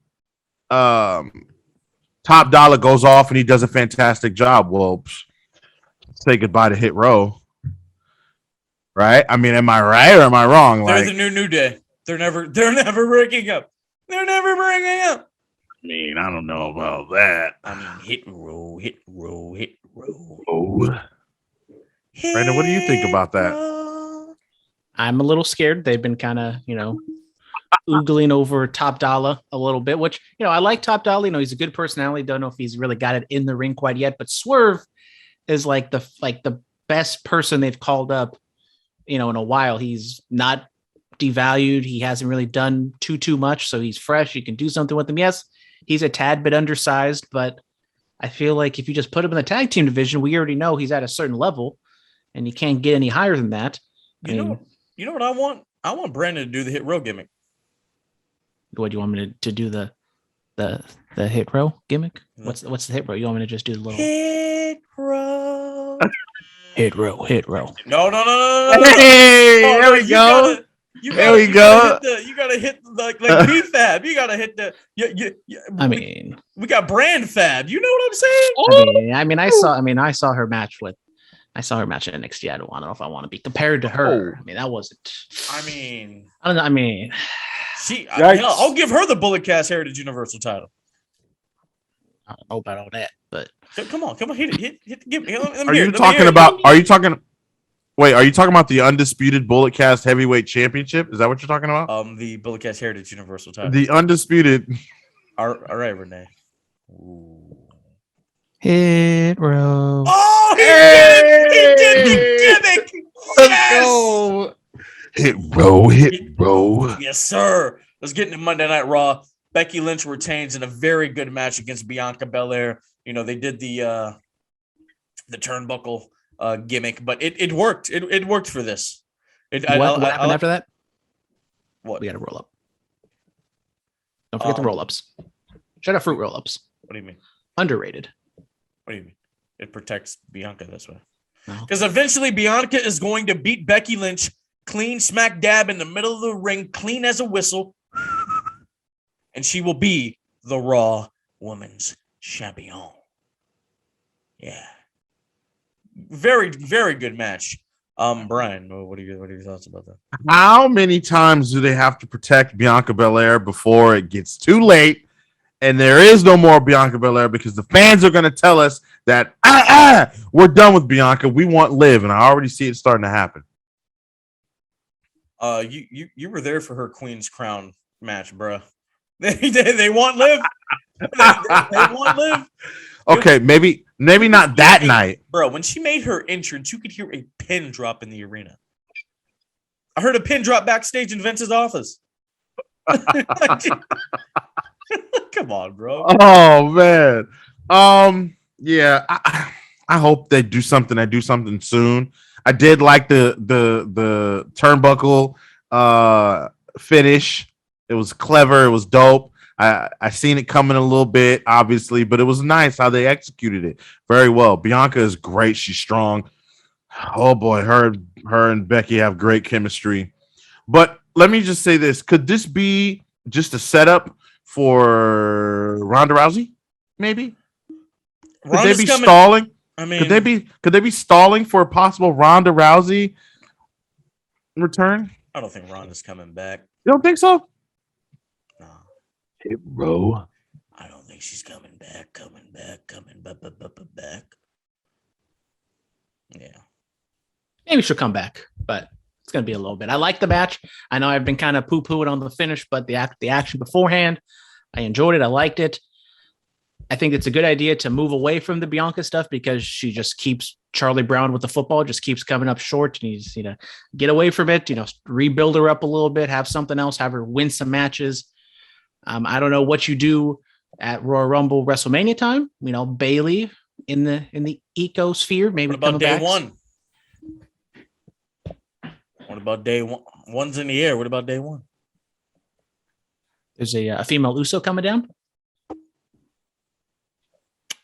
Top Dollar goes off and he does a fantastic job. Well, say goodbye to Hit Row, right? I mean, am I right or am I wrong? They're the New Day. They're never breaking up. They're never breaking up. I mean, I don't know about that. I mean, Hit Row. Oh. Brandon, what do you think about that? I'm a little scared. They've been kind of, oogling over Top Dollar a little bit, which, I like Top Dollar. He's a good personality. Don't know if he's really got it in the ring quite yet, but Swerve is like the best person they've called up, in a while. He's not devalued. He hasn't really done too much, so he's fresh. You can do something with him. Yes, he's a tad bit undersized, but I feel like if you just put him in the tag team division, we already know he's at a certain level, and you can't get any higher than that. You know what I want? I want Brandon to do the Hit Row gimmick. What do you want me to do the Hit Row gimmick? What's the Hit Row? You want me to just do the little Hit Row? Hit Row. No. Hey, there we go. There we go. You gotta hit like B-Fab. You gotta hit the. We got Brand Fab. You know what I'm saying? I saw her match at NXT. I don't know if I want to be compared to her. I mean, that wasn't. I don't know. I'll give her the Bullet Cast Heritage Universal title. I don't know about all that, but come on, hit it. Give me. Are you talking about the undisputed Bullet Cast Heavyweight Championship? Is that what you're talking about? The Bullet Cast Heritage Universal title. The undisputed. All right, Renee. Ooh. Hit Row. Oh, he did the gimmick. Let's go. Hit row. Yes, sir. Let's get into Monday Night Raw. Becky Lynch retains in a very good match against Bianca Belair. You know, they did the turnbuckle gimmick, but it worked. It worked for this. What happened after that? What? We got to roll up. Don't forget the roll-ups. Shut up, fruit roll-ups. What do you mean? Underrated. What do you mean? It protects Bianca this way. No. Because eventually Bianca is going to beat Becky Lynch clean smack dab in the middle of the ring, clean as a whistle. And she will be the Raw Women's Champion. Yeah. Very, very good match. Brian, what are your thoughts about that? How many times do they have to protect Bianca Belair before it gets too late and there is no more Bianca Belair because the fans are going to tell us that we're done with Bianca. We want Liv, and I already see it starting to happen. You were there for her Queen's Crown match, bro. They want Liv. They want Liv. Okay, maybe not that night. Bro, when she made her entrance, you could hear a pin drop in the arena. I heard a pin drop backstage in Vince's office. Come on, bro. Oh, man. Yeah, I hope they do something. I do something soon. I did like the turnbuckle finish. It was clever. It was dope. I seen it coming a little bit, obviously, but it was nice how they executed it very well. Bianca is great. She's strong. Oh boy, her and Becky have great chemistry. But let me just say this: could this be just a setup for Ronda Rousey? Maybe. Could they be stalling? I mean, could they be stalling for a possible Ronda Rousey return? I don't think Ronda's coming back. You don't think so? No. Hey, bro. I don't think she's coming back. Yeah. Maybe she'll come back, but it's going to be a little bit. I like the match. I know I've been kind of poo-pooing on the finish, but the action beforehand, I enjoyed it. I liked it. I think it's a good idea to move away from the Bianca stuff because she just keeps Charlie Brown with the football, just keeps coming up short. And you just need to get away from it, rebuild her up a little bit, have something else, have her win some matches. I don't know what you do at Royal Rumble WrestleMania time. Bayley in the ecosphere, maybe. What about day one? What about day one? One's in the air. What about day one? There's a female Uso coming down.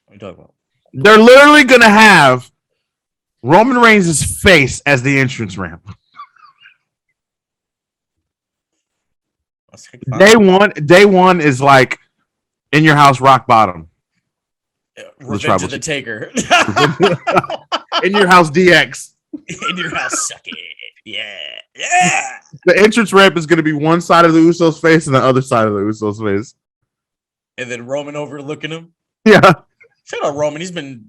What are you talking about? They're literally going to have Roman Reigns' face as the entrance ramp. Day one is like in your house rock bottom. Revenge of the Taker. In your house DX. In your house suck it. Yeah. The entrance ramp is going to be one side of the Usos' face and the other side of the Usos' face. And then Roman overlooking him. Yeah. Shout out Roman. He's been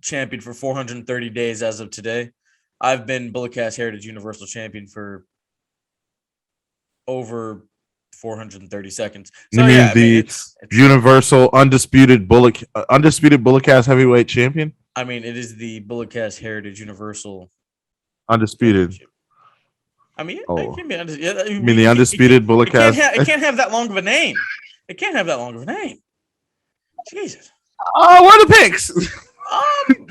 champion for 430 days as of today. I've been Bulletcast Heritage Universal Champion for over 430 seconds. So, you mean it's Universal Undisputed Bulletcast Heavyweight Champion? I mean, it is the Bulletcast Heritage Universal Undisputed. I mean, oh. You mean the Undisputed Bulletcast? It can't have that long of a name. Jesus. Oh, what are the picks?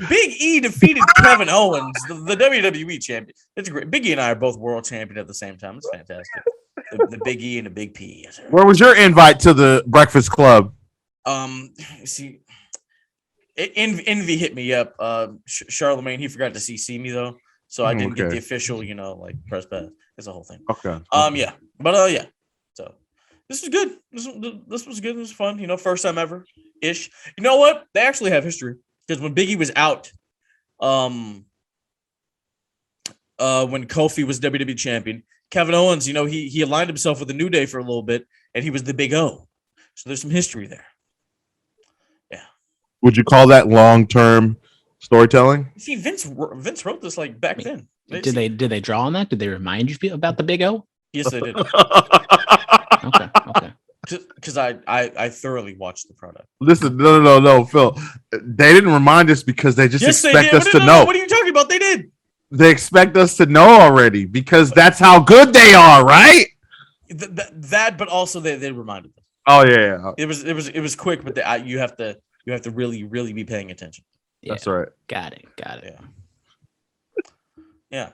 Big E defeated Kevin Owens, the WWE champion. It's great. Big E and I are both world champion at the same time. It's fantastic. The Big E and the Big P. Yes, where was your invite to the Breakfast Club? See, Envy hit me up. Charlemagne, he forgot to CC me though, so I didn't get the official, press pass. It's a whole thing. Okay. Yeah, but yeah. So this was good. This was good. It was fun. First time ever ish. You know what? They actually have history because when Big E was out, when Kofi was WWE champion, Kevin Owens, he aligned himself with the New Day for a little bit, and he was the Big O. So there's some history there. Yeah. Would you call that long-term storytelling? See, Vince wrote this like back then. Did they draw on that? Did they remind you about the Big O? Yes, they did. Okay. Because I thoroughly watched the product. Listen, no, Phil. They didn't remind us because they just expect us to know. What are you talking about? They did. they expect us to know already because that's how good they are, right? That, but also they reminded us. Oh yeah. It was quick, but you have to really be paying attention. Yeah. That's right. Got it. Yeah.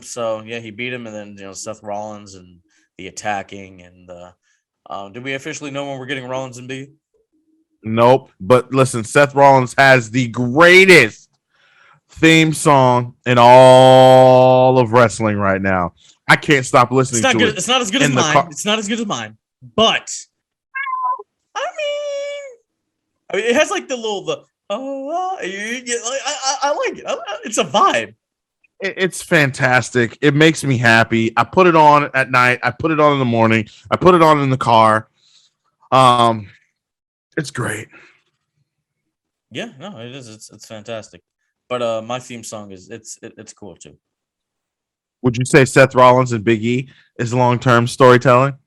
So yeah, he beat him, and then Seth Rollins and the attacking and the. Did we officially know when we're getting Rollins and B? Nope. But listen, Seth Rollins has the greatest theme song in all of wrestling right now. I can't stop listening to it. It's not as good as mine. It's not as good as mine. But I mean, it has like I like it. It's a vibe. It's fantastic. It makes me happy. I put it on at night. I put it on in the morning. I put it on in the car. It's great. Yeah, no, it is. It's fantastic. But my theme song is it's cool too. Would you say Seth Rollins and Big E is long-term storytelling?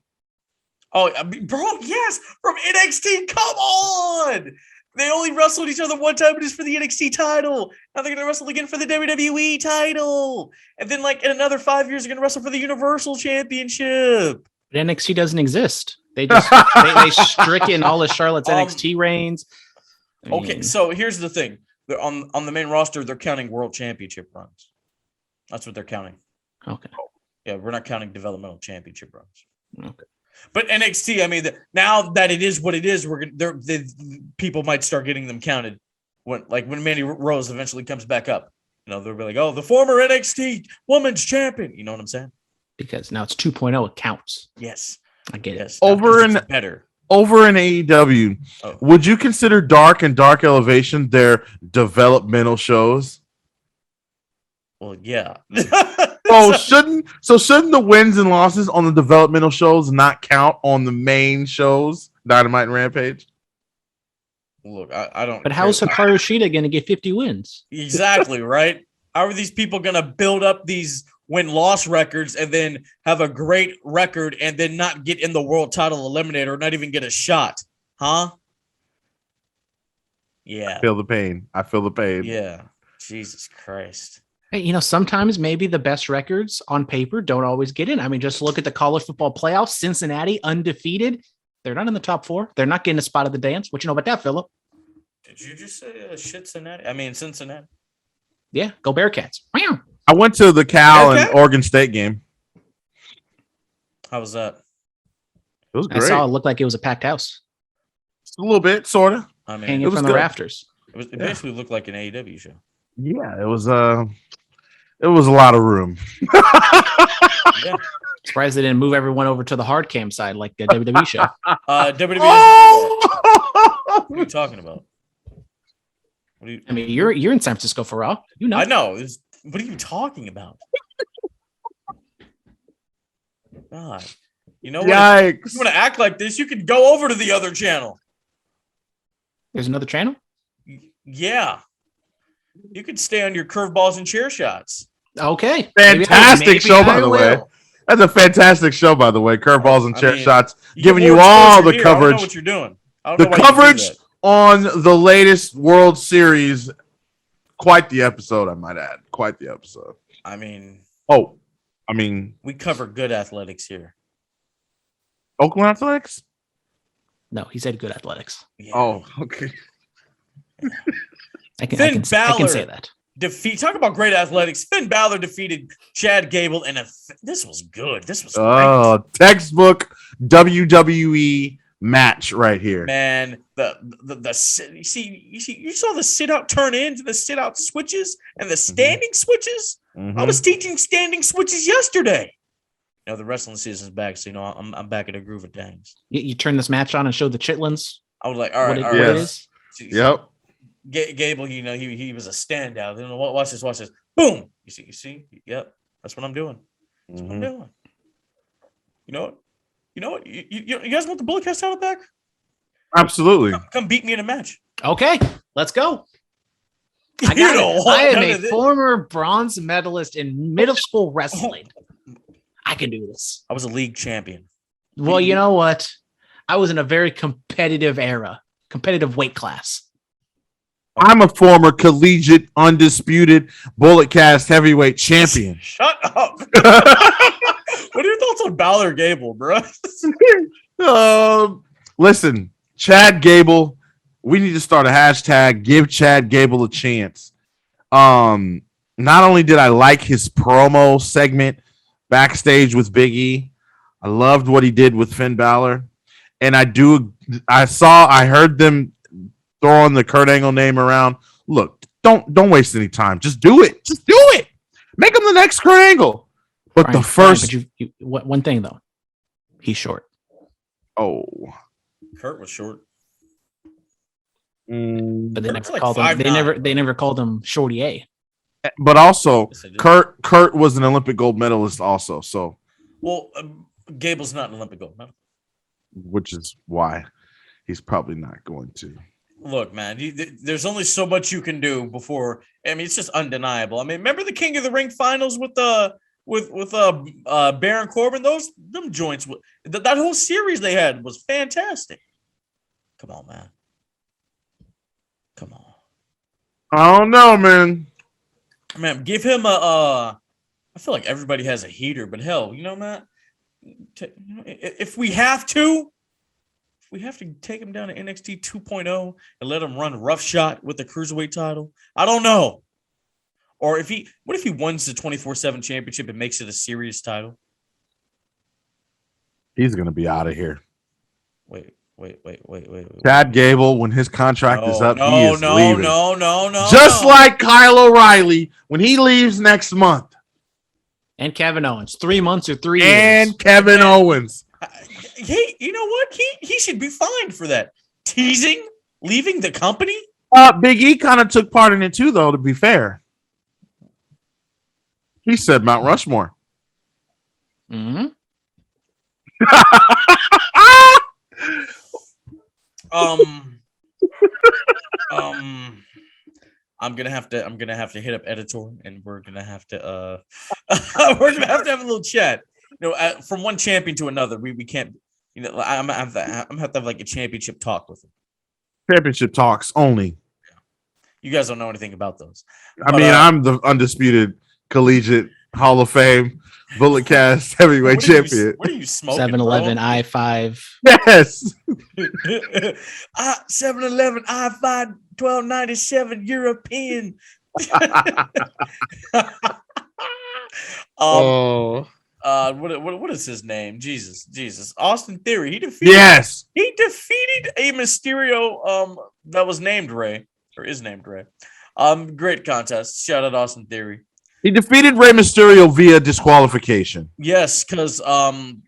Oh, I mean, bro, yes, from NXT. Come on. They only wrestled each other one time, but it's for the NXT title. Now they're going to wrestle again for the WWE title. And then, in another 5 years, they're going to wrestle for the Universal Championship. But NXT doesn't exist. They just they stricken all of Charlotte's NXT reigns. Okay, so here's the thing. They're on the main roster, they're counting World Championship runs. That's what they're counting. Okay. Yeah, we're not counting developmental championship runs. Okay. But NXT, I mean, now that it is what it is, people might start getting them counted when Mandy Rose eventually comes back up. They'll be like, "Oh, the former NXT Women's Champion." You know what I'm saying? Because now it's 2.0. It counts. Yes, I get it. Yes, over in AEW, would you consider Dark and Dark Elevation their developmental shows? Well, yeah. Shouldn't the wins and losses on the developmental shows not count on the main shows, Dynamite and Rampage? Look, I don't. But how's Hikaru Shida going to get 50 wins? Exactly, right? How are these people going to build up these win-loss records and then have a great record and then not get in the world title eliminator or not even get a shot? Huh? Yeah. I feel the pain. Yeah. Jesus Christ. Hey, sometimes maybe the best records on paper don't always get in. I mean, just look at the college football playoffs. Cincinnati, undefeated. They're not in the top 4. They're not getting a spot at the dance. What you know about that, Phillip? Did you just say Cincinnati? Yeah, go Bearcats. I went to the Cal and Oregon State game. How was that? It was great. I saw it looked like it was a packed house. A little bit, sort of. I mean, hanging from the rafters. It basically looked like an AEW show. Yeah, it was a lot of room. Yeah. Surprised they didn't move everyone over to the hard cam side like the WWE show. WWE. What are you talking about? I mean, you're in San Francisco for Raw. I know. What are you talking about? God. You know what? Yikes. If you want to act like this, you could go over to the other channel. There's another channel? Yeah. You could stay on your curveballs and chair shots. Okay. Fantastic show, by the way. That's a fantastic show, by the way. Curveballs and chair shots, giving you all the coverage. I don't know what you're doing. The coverage on the latest World Series. Quite the episode, I might add. Quite the episode. I mean, we cover good athletics here. Oakland Athletics? No, he said good athletics. Yeah. Oh, okay. I can say that. Talk about great athletics. Finn Balor defeated Chad Gable, and this was good. This was great. Textbook WWE match right here. Man, you saw the sit out turn into the sit out switches and the standing switches. Mm-hmm. I was teaching standing switches yesterday. The wrestling season's back, so I'm back in the groove of things. You turn this match on and show the chitlins. I was like, all right, what it is. Yep. Gable, he was a standout. Watch this. Boom. You see? Yep. That's what I'm doing. That's what I'm doing. You know what? You guys want the Bullet Cast title back? Absolutely. Come beat me in a match. Okay, let's go. I am a former bronze medalist in middle school wrestling. I can do this. I was a league champion. Well, you know what? I was in a very competitive era, competitive weight class. I'm a former collegiate, undisputed bullet cast heavyweight champion. Shut up. What are your thoughts on Balor Gable, bro? Listen, Chad Gable, we need to start a hashtag, give Chad Gable a chance. Not only did I like his promo segment backstage with Big E, I loved what he did with Finn Balor. And I heard them throwing the Kurt Angle name around. Look, don't waste any time. Just do it. Just do it. Make him the next Kurt Angle. But Brian, the first, one thing though, he's short. oh, Kurt was short. But they Kurt's never like called him. 5'9". They never called him Shorty A. but also Yes, I did. Kurt was an Olympic gold medalist also. So, Well, Gable's not an Olympic gold medal. which is why he's probably not going to. Look, man, there's only so much you can do before. I mean, it's just undeniable. I mean, remember the King of the Ring finals with Baron Corbin? Them joints, that whole series they had was fantastic. Come on, man. Come on, I don't know, man. man. Give him a. I feel like everybody has a heater, but hell, man. If we have to take him down to NXT 2.0 and let him run roughshod with the cruiserweight title, I don't know. Or what if he wins the 24/7 championship and makes it a serious title? He's going to be out of here. Wait. Chad Gable, when his contract is up, he is leaving. No. Just like Kyle O'Reilly when he leaves next month. And Kevin Owens, 3 months or 3 years. And Kevin Owens. Hey, you know what? He should be fined for that. Teasing, leaving the company. Big E kind of took part in it too, though, to be fair. He said Mount Rushmore. Mm-hmm. I'm gonna have to hit up editor, and we're gonna have to have a little chat. From one champion to another, we can't. I'm gonna have to have like a championship talk with him. Championship talks only. You guys don't know anything about those. I'm the undisputed collegiate Hall of Fame bullet cast heavyweight champion. What are you smoking? 7-Eleven, I-5. Yes. 7-Eleven, I-5, 1297 European. What is his name? Jesus. Austin Theory. He defeated a Mysterio that was named Ray, or is named Ray. Great contest. Shout out Austin Theory. He defeated Rey Mysterio via disqualification. Yes, because Dominic,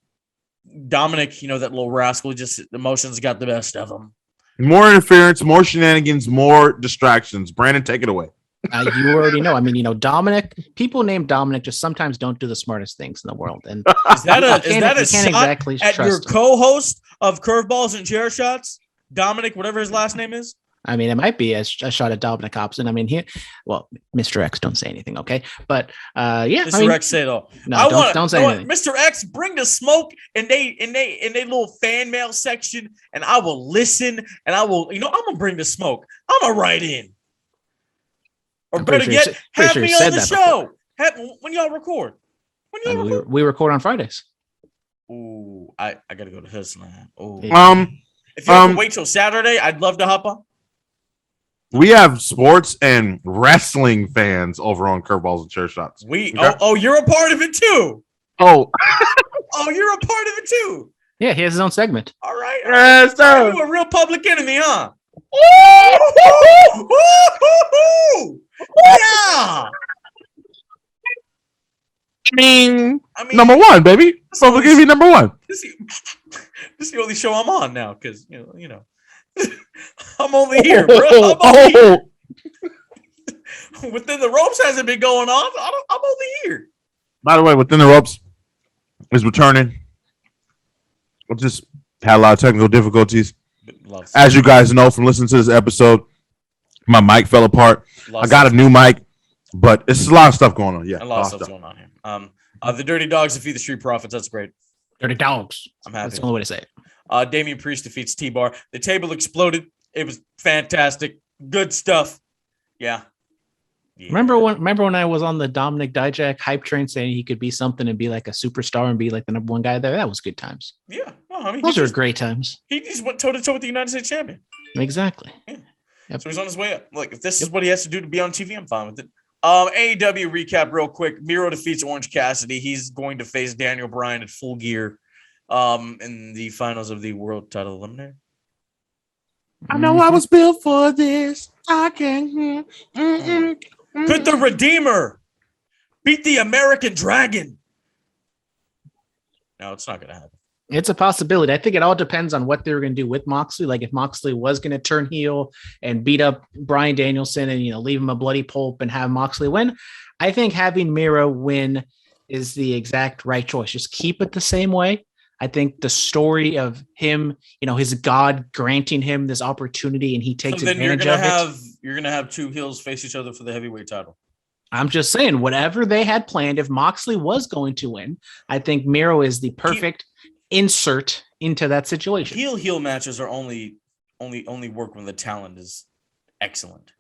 that little rascal, just emotions got the best of him. More interference, more shenanigans, more distractions. Brandon, take it away. You already know. I mean, Dominic. People named Dominic just sometimes don't do the smartest things in the world. And is that a shot exactly at your co-host of Curveballs and Chair Shots, Dominic, whatever his last name is? I mean, it might be a shot at Dominic Hobson. I mean, Mr. X, don't say anything, okay? But Mr. X, say it all. No, don't say anything. Mr. X, bring the smoke in they little fan mail section, and I will listen, and I will, I'm gonna bring the smoke. I'm gonna write in, or better yet, have me on the show. When y'all record. We record on Fridays. Ooh, I gotta go to Hood Slam. Ooh. If you ever wait till Saturday, I'd love to hop on. We have sports and wrestling fans over on Curveballs and Chair Shots. You're a part of it too. Oh, you're a part of it too. Yeah, he has his own segment. All right. Yes, sir. You're a real public enemy, huh? Yeah. I mean, number one, baby. So we'll give you number one. This is the only show I'm on now, because I'm only here, bro. Within the Ropes hasn't been going on. I'm only here. By the way, Within the Ropes is returning. We just had a lot of technical difficulties. As you guys know from listening to this episode, my mic fell apart. I got a new mic, but it's a lot of stuff going on. Yeah, a lot of stuff going on here. The Dirty Dogs defeat the Street Profits. That's great. Dirty Dogs. I'm happy. That's the only way to say it. Damian Priest defeats T-Bar. The table exploded. It was fantastic. Good stuff. Yeah. Remember when I was on the Dominic Dijak hype train saying he could be something and be like a superstar and be like the number one guy there? That was good times. Yeah. No, I mean, those are great times. He just went toe to toe with the United States champion. Exactly. Yeah. Yep. So he's on his way up. Like, if this is what he has to do to be on TV, I'm fine with it. AEW recap real quick. Miro defeats Orange Cassidy. He's going to face Daniel Bryan at Full Gear in the finals of the World Title Eliminator. I know I was built for this. I can. Could the Redeemer beat the American Dragon? No, it's not going to happen. It's a possibility. I think it all depends on what they're going to do with Moxley. Like if Moxley was going to turn heel and beat up Bryan Danielson and, leave him a bloody pulp and have Moxley win, I think having Miro win is the exact right choice. Just keep it the same way. I think the story of him, his God granting him this opportunity and he takes advantage of it. You're going to have two heels face each other for the heavyweight title. I'm just saying, whatever they had planned, if Moxley was going to win, I think Miro is the perfect insert into that situation. Heel matches are only work when the talent is excellent.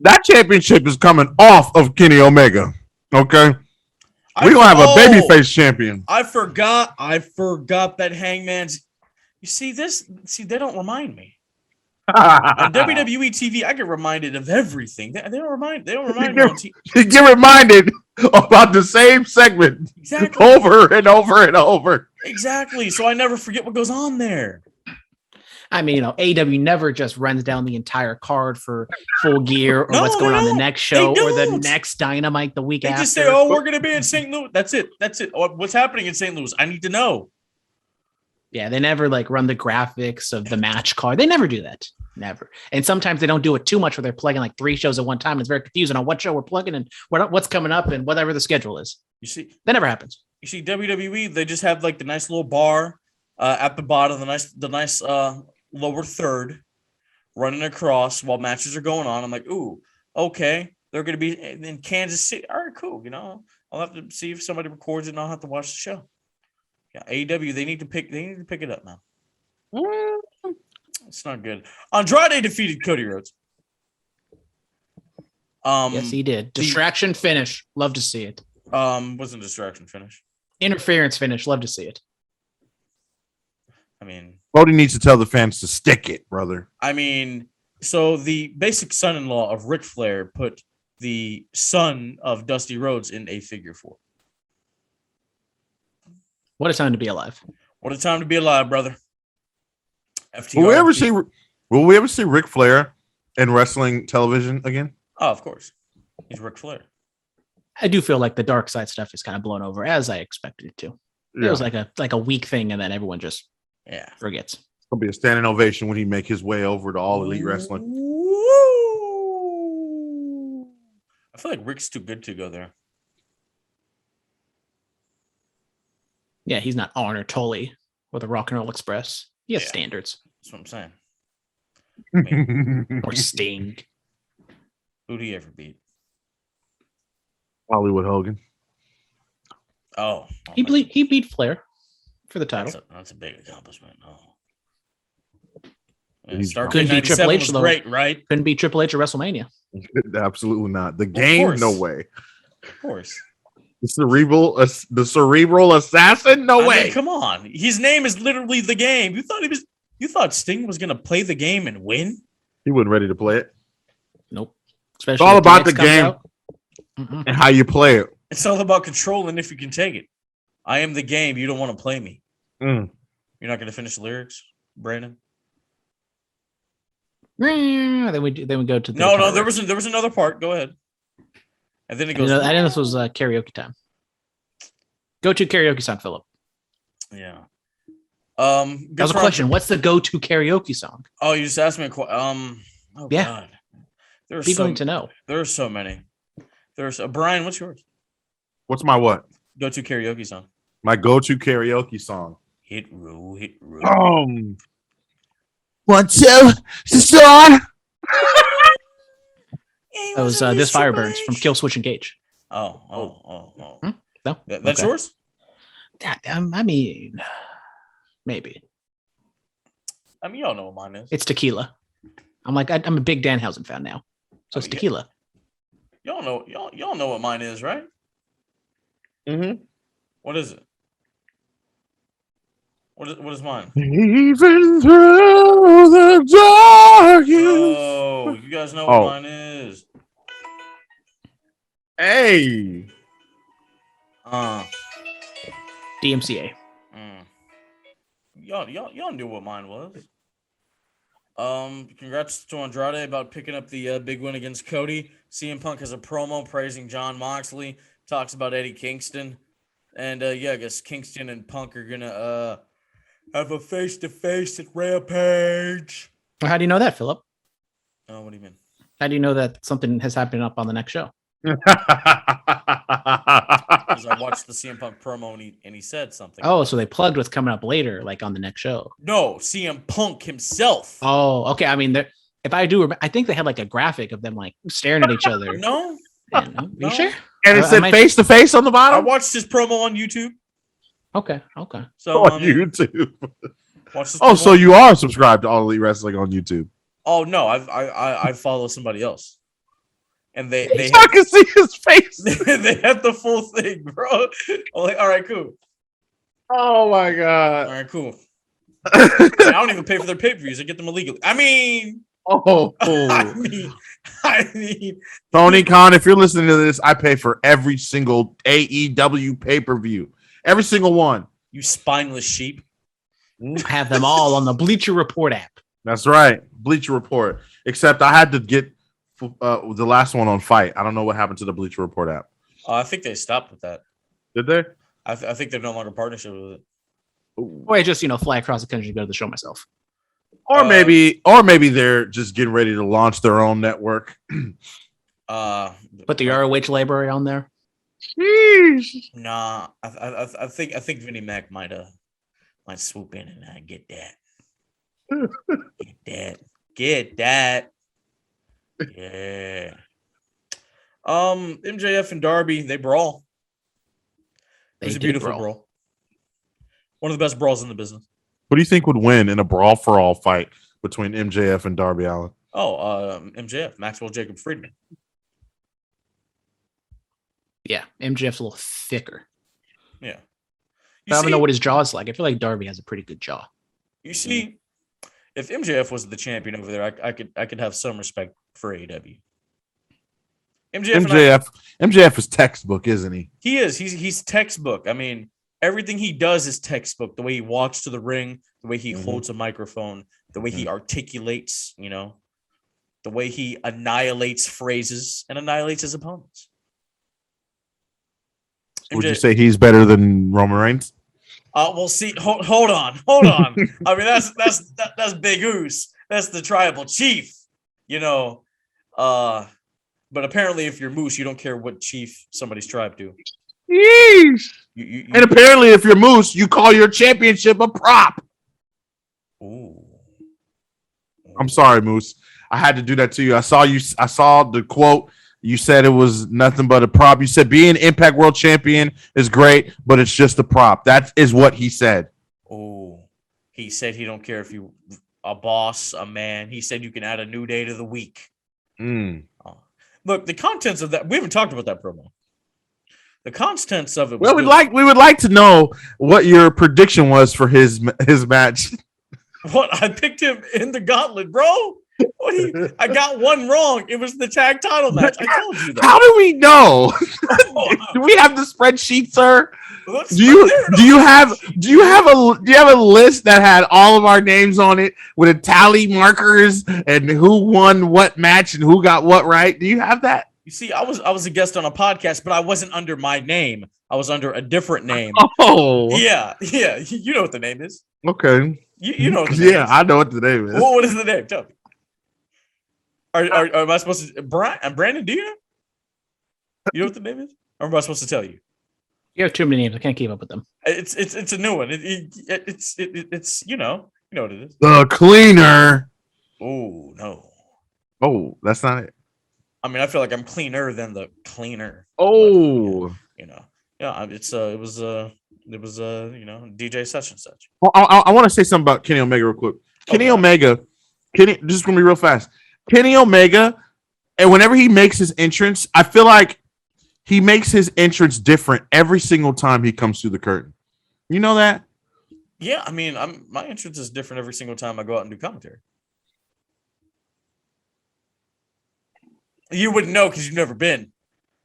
That championship is coming off of Kenny Omega. Okay. We're gonna have a babyface champion. I forgot that Hangman's. You see this? See, they don't remind me. On WWE TV, I get reminded of everything. They don't remind me on TV. You get reminded about the same segment over and over and over. Exactly. So I never forget what goes on there. I mean, AEW never just runs down the entire card for Full Gear or what's going on the next show or the next Dynamite the week after. They just say, "Oh, we're going to be in St. Louis." That's it. What's happening in St. Louis? I need to know. Yeah, they never run the graphics of the match card. They never do that. Never. And sometimes they don't do it too much where they're plugging 3 shows at one time. It's very confusing on what show we're plugging and what's coming up and whatever the schedule is. You see, that never happens. You see, WWE, they just have the nice little bar at the bottom, the nice lower third running across while matches are going on. I'm like, ooh, okay, they're going to be in Kansas City. All right, cool. I'll have to see if somebody records it and I'll have to watch the show. Yeah, AEW, they need to pick it up now. It's not good. Andrade defeated Cody Rhodes. Yes, he did. Distraction finish. Love to see it. Wasn't distraction finish. Interference finish. Love to see it. I mean, Cody needs to tell the fans to stick it, brother. I mean, so the basic son-in-law of Ric Flair put the son of Dusty Rhodes in a figure 4. What a time to be alive. What a time to be alive, brother. Will we ever see Ric Flair in wrestling television again? Oh, of course. He's Ric Flair. I do feel like the dark side stuff is kind of blown over as I expected it to. Yeah. It was like a week thing, and then everyone just forgets. It'll be a standing ovation when he make his way over to All Elite Wrestling. I feel like Rick's too good to go there. Yeah, he's not Arn Tully with a Rock and Roll Express. He has standards. That's what I'm saying. Or Sting. Who'd he ever beat? Hollywood Hogan. Oh, he beat Flair for the title. That's a big accomplishment. Oh, couldn't beat Triple H though. Great, right? Couldn't beat Triple H at WrestleMania. Absolutely not. The game, no way. Of course. The cerebral assassin, no way. Mean, come on, his name is literally the game. You thought Sting was gonna play the game and win? He wasn't ready to play it. Nope. Especially it's all about the game and how you play it. It's all about controlling if you can take it. I am the game. You don't want to play me. You're not going to finish the lyrics, Brandon. Then we go to the no. There was another part. Go ahead. And then it goes. I know this was karaoke time. Go to karaoke song, Phillip. Yeah. That was a question. What's the go-to karaoke song? Oh, you just asked me a question. God. People need to know. There are so many. Brian, what's yours? What's my what? Go-to karaoke song. My go-to karaoke song. Hit row. 1, 2, sister on. That was This Fire Burns from Kill Switch Engage. Oh. No? That's yours? I mean, maybe. I mean, y'all know what mine is. It's Tequila. I'm like, I'm a big Danhausen fan now. So it's tequila. Y'all know what mine is, right? Mm-hmm. What is it? What is mine? Even through the darkest. Oh, you guys know what mine is. Hey. DMCA. Y'all knew what mine was. Congrats to Andrade about picking up the big win against Cody. CM Punk has a promo praising Jon Moxley. Talks about Eddie Kingston, and I guess Kingston and Punk are gonna have a face-to-face at Rampage. How do you know that, Phillip? Oh, what do you mean? How do you know that something has happened up on the next show? Because I watched the CM Punk promo and he said something. Oh, so they plugged what's coming up later, like on the next show. No, CM Punk himself. Oh, okay. I mean, if I do, I think they had like a graphic of them like staring at each other. No, no. You sure? And it said face to face on the bottom. I watched his promo on YouTube. Okay. So on YouTube. Oh, so you are subscribed to All Elite Wrestling on YouTube? Oh no, I follow somebody else, and they I can see his face. They have the full thing, bro. I'm like, all right, cool. Oh my god. All right, cool. I don't even pay for their pay-per-views. I get them illegally. I mean, I mean, Tony Khan, if you're listening to this, I pay for every single AEW pay-per-view. Every single one. You spineless sheep. I have them all on the Bleacher Report app. That's right. Bleacher Report. Except I had to get the last one on Fight. I don't know what happened to the Bleacher Report app. I think they stopped with that. Did they? I think they're no longer partnership with it. Or I just, fly across the country to go to the show myself. Or maybe they're just getting ready to launch their own network. Put the ROH library on there. Nah, I think Vinnie Mac might swoop in and get that. Get that. Yeah. MJF and Darby, they brawl. It was a beautiful brawl. One of the best brawls in the business. What do you think would win in a brawl for all fight between MJF and Darby Allin? MJF, Maxwell Jacob Friedman. Yeah, MJF's a little thicker. Yeah. I don't know what his jaw is like. I feel like Darby has a pretty good jaw. You see, if MJF was the champion over there, I could have some respect for AEW. MJF is textbook, isn't he? He is. He's textbook. I mean, everything he does is textbook. The way he walks to the ring, the way he holds a microphone, the way he articulates, the way he annihilates phrases and annihilates his opponents. Would you say he's better than Roman Reigns? Well, see, hold on. I mean, that's Big Oos. That's the tribal chief, But apparently, if you're Moose, you don't care what chief somebody's tribe do. Yeesh. And apparently, if you're Moose, you call your championship a prop. Ooh. I'm sorry, Moose. I had to do that to you. I saw the quote. You said it was nothing but a prop. You said being Impact World Champion is great, but it's just a prop. That is what he said. Oh, he said he don't care if you a boss, a man. He said you can add a new day to the week. Look, the contents of that, we haven't talked about that promo. The contents of it. Well, we would like to know what your prediction was for his match. What? I picked him in the gauntlet, bro. I got one wrong. It was the tag title match. I told you that. How do we know? Do we have the spreadsheet, sir? Do you have a list that had all of our names on it with a tally markers and who won what match and who got what right? Do you have that? You see, I was a guest on a podcast, but I wasn't under my name. I was under a different name. Oh, yeah. You know what the name is. Okay. You know what the name is. Yeah, I know what the name is. Well, what is the name? Tell me. Am I supposed to? Brandon, do you know? You know what the name is? Or am I supposed to tell you? You have too many names. I can't keep up with them. It's a new one. It's you know what it is. The Cleaner. Oh no. Oh, that's not it. I mean, I feel like I'm cleaner than the cleaner. Oh, but, it was DJ such and such. Well, I want to say something about Kenny Omega real quick. Kenny Omega Kenny, just gonna be real fast. Kenny Omega, and whenever he makes his entrance, I feel like he makes his entrance different every single time he comes through the curtain. You know that? Yeah, I mean, my entrance is different every single time I go out and do commentary. You wouldn't know because you've never been.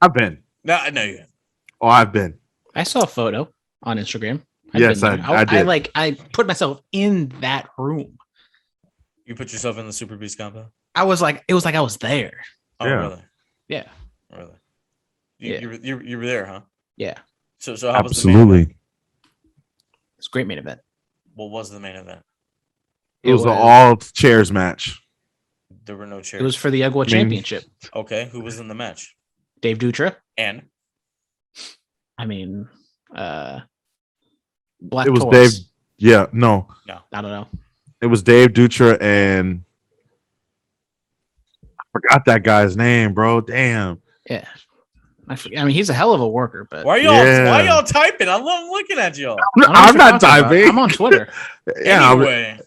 I've been. No, I know you. Oh, I've been. I saw a photo on Instagram. Yes, I did. I put myself in that room. You put yourself in the Super Beast compound? It was like I was there. Oh, Yeah. really? Yeah. Really? Yeah. You were there, huh? Yeah. So how was the main Absolutely. event? It's a great main event. What was the main event? It was an all chairs match. There were no chairs. It was for the Ugwa Championship. Okay, who was in the match? Dave Dutra. And I mean, Black It was Taurus. Dave. Yeah, no. I don't know. It was Dave Dutra and I forgot that guy's name, bro. Damn. Yeah. I mean, he's a hell of a worker, but why y'all typing? I love looking at y'all. I'm not typing. I'm on Twitter. Yeah, Anyway,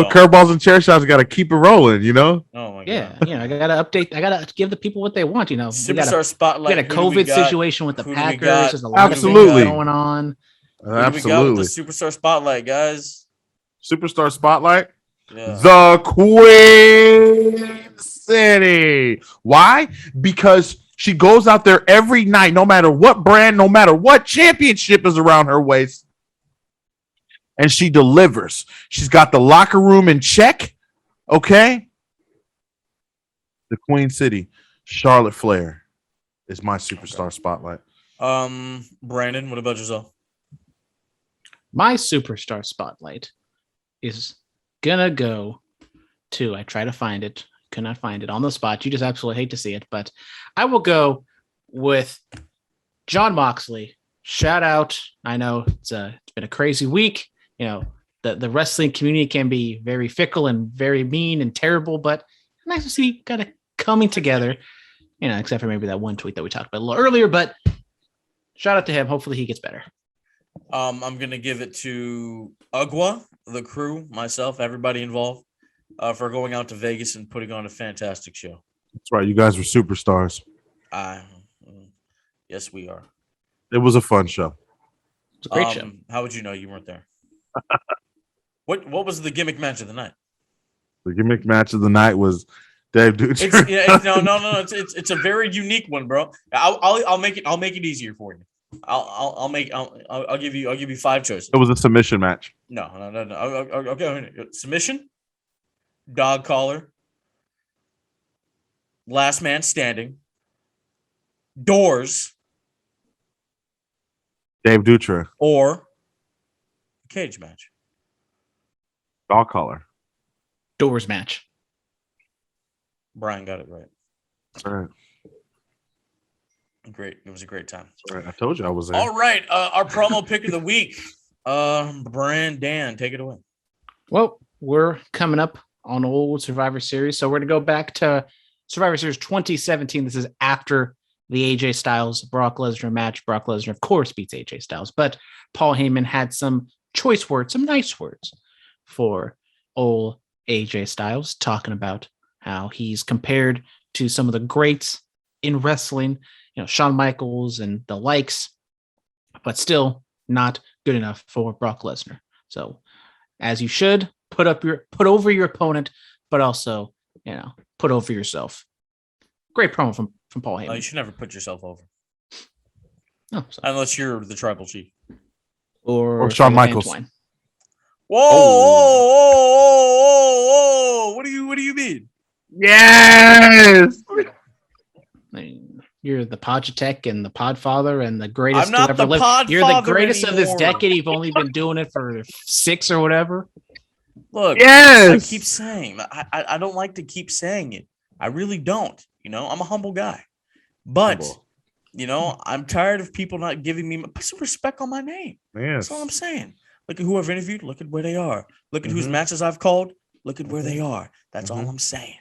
curveballs and chair shots got to keep it rolling, you know? Oh my Yeah, god. I gotta update. I gotta give the people what they want. Superstar spotlight. We got a COVID situation with the Who do we Packers. got? There's a lot Absolutely. of things going on. Who do we got with Absolutely. the Superstar spotlight, guys? Superstar spotlight. Yeah. The Queen City. Why? Because she goes out there every night, no matter what brand, no matter what championship is around her waist, and she delivers. She's got the locker room in check. Okay. The Queen City, Charlotte Flair is my superstar spotlight. Brandon, what about yourself? My superstar spotlight is gonna go to. I try to find it. Could not find it on the spot. You just absolutely hate to see it, but I will go with Jon Moxley. Shout out. I know it's been a crazy week. The wrestling community can be very fickle and very mean and terrible, but nice to see kind of coming together. Except for maybe that one tweet that we talked about a little earlier. But shout out to him. Hopefully he gets better. I'm gonna give it to Ugwa, the crew, myself, everybody involved, for going out to Vegas and putting on a fantastic show. That's right. You guys were superstars. Yes, we are. It was a fun show. It's a great show. How would you know you weren't there? What was the gimmick match of the night? The gimmick match of the night was Dave Dutra. It's a very unique one, bro. I'll make it easier for you. I'll give you 5 choices. It was a submission match. No. Okay, submission, dog collar, last man standing, doors, Dave Dutra. or cage match. Dog collar. Doors match. Brian got it right. All right. Great. It was a great time. All right. I told you I was there. All right. Our promo pick of the week. Dan, take it away. Well, we're coming up on old Survivor Series, so we're going to go back to Survivor Series 2017. This is after the AJ Styles Brock Lesnar match. Brock Lesnar, of course, beats AJ Styles, but Paul Heyman had some choice words, some nice words for old AJ Styles, talking about how he's compared to some of the greats in wrestling, Shawn Michaels and the likes, but still not good enough for Brock Lesnar. So, as you should, put over your opponent, but also, put over yourself. Great promo from Paul Heyman. You should never put yourself over. Oh, unless you're the tribal chief. Or Shawn Michaels. Antoine. Whoa. What do you mean? Yes. I mean, you're the Podgetech and the Podfather and the greatest I'm not to ever the live. Podfather You're the greatest of this anymore. decade. You've only been doing it for 6 or whatever. Look, Yes. I keep saying, I don't like to keep saying it. I really don't. I'm a humble guy. But, I'm tired of people not giving me put some respect on my name. Yes. That's all I'm saying. Look at who I've interviewed. Look at where they are. Look at whose matches I've called. Look at where they are. That's all I'm saying.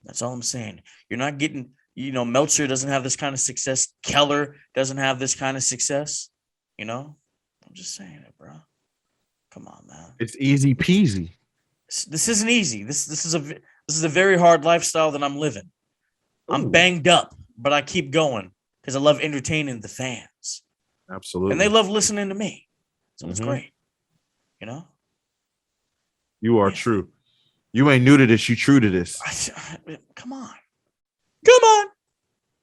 That's all I'm saying. You're not getting, Meltzer doesn't have this kind of success. Keller doesn't have this kind of success. I'm just saying it, bro. Come on, man. It's easy peasy. This isn't easy. This is a very hard lifestyle that I'm living. I'm Ooh. banged up, but I keep going because I love entertaining the fans. Absolutely. And they love listening to me. So it's Mhm. great. You know? You are Yeah. true. You ain't new to this. You true to this. Come on. Come on.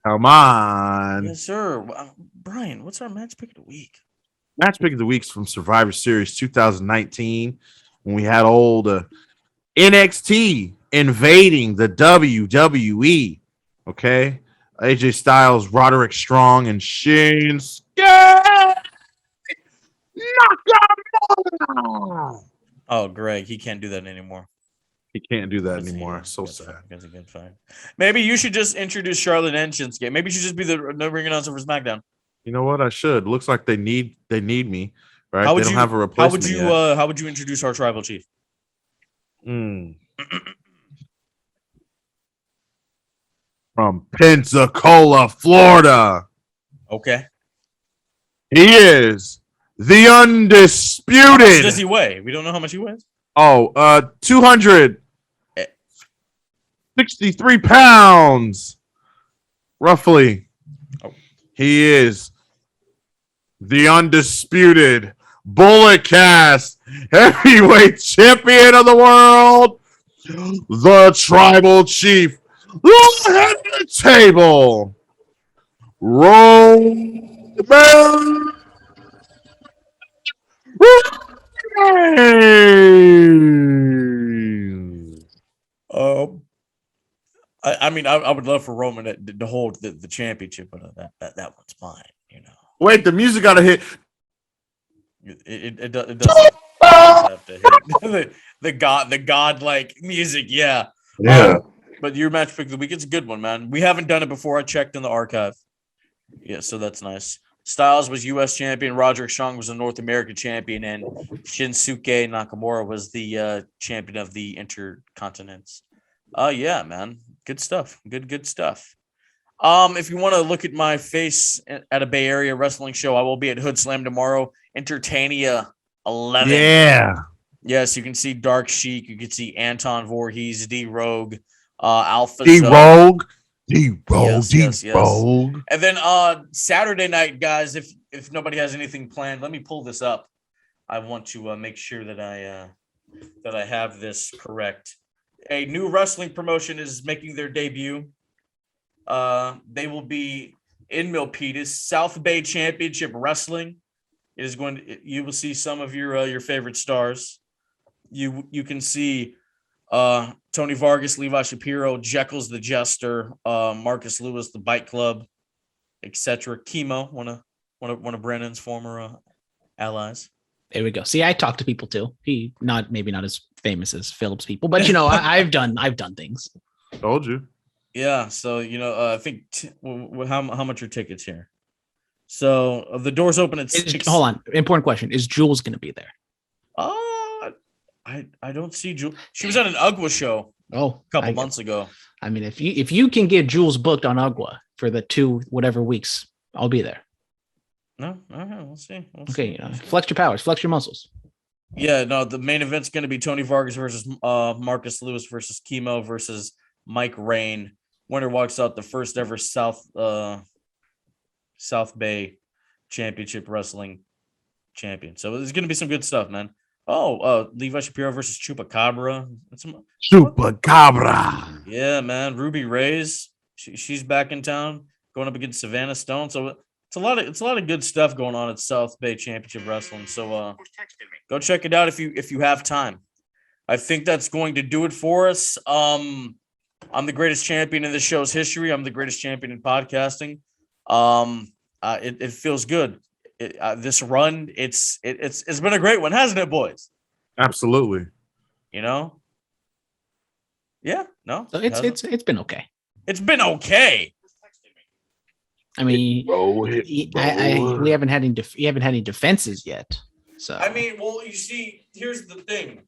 Come on. Yes, sir. Brian, what's our match pick of the week? Match pick of the week's from Survivor Series 2019 when we had old NXT invading the WWE. Okay. AJ Styles, Roderick Strong, and Shinsuke Nakamura. Oh, Greg, he can't do that anymore. He can't do that That's- anymore. yeah, So that's sad. fine. That's a good fight. Maybe you should just introduce Charlotte and Shinsuke. Maybe you should just be the ring announcer for SmackDown. You know what? I should. Looks like they need me, right? They don't have a replacement how would you introduce our tribal chief? yet. From Pensacola, Florida. Okay. He is the How much does undisputed. he weigh? We don't know how much he weighs. 263 pounds, roughly. Oh. He is the undisputed Bullet Cast heavyweight champion of the world, the tribal chief, the head of the table, Roman Reigns. I mean, I would love for Roman to hold the championship, but that one's mine. You know, Wait, the music got to hit. it doesn't have to hit the godlike music. Yeah. Yeah. But your match pick of the week, it's a good one, man. We haven't done it before. I checked in the archive. Yeah, so that's nice. Styles was U.S. champion. Roderick Strong was the North American champion, and Shinsuke Nakamura was the champion of the Intercontinents. Yeah, man, good stuff. Good stuff. If you want to look at my face at a Bay Area wrestling show, I will be at Hood Slam tomorrow. Entertainia 11. Yeah. Yes, you can see Dark Sheik. You can see Anton Voorhees, D Rogue, Alpha D-Rogue. Yes. D-Rogue. And then Saturday night, guys, if nobody has anything planned, let me pull this up. I want to make sure that I have this correct. A new wrestling promotion is making their debut. They will be in Milpitas, South Bay Championship Wrestling. It is you will see some of your favorite stars. You can see Tony Vargas, Levi Shapiro, Jekyll's the Jester, Marcus Lewis, the Bike Club, etc. Chemo, one of Brennan's former allies. There we go. See, I talk to people too. Maybe not as famous as Phillip's people, but I've done things. Told you. Yeah. So I think how much are tickets here? So the doors open at 6. Hold on. Important question: is Jules going to be there? I don't see Jules. She was at an UGWA show a couple months ago. I mean, if you can get Jules booked on UGWA for the 2 whatever weeks, I'll be there. No, we'll see. Okay, flex your powers, flex your muscles. Yeah, no, the main event's going to be Tony Vargas versus Marcus Lewis versus Chemo versus Mike Rain. Winner walks out the first ever South Bay Championship Wrestling champion. So there's going to be some good stuff, man. Levi Shapiro versus Chupacabra. Chupacabra. Yeah, man. Ruby Reyes, she's back in town, going up against Savannah Stone. So it's a lot of good stuff going on at South Bay Championship Wrestling. So go check it out if you have time. I think that's going to do it for us. I'm the greatest champion in the show's history. I'm the greatest champion in podcasting. It feels good. This run, it's been a great one, hasn't it, boys? Absolutely. Yeah. No. So it's been okay. It's been okay. I mean, we haven't had any defenses yet. So I mean, well, you see, here's the thing.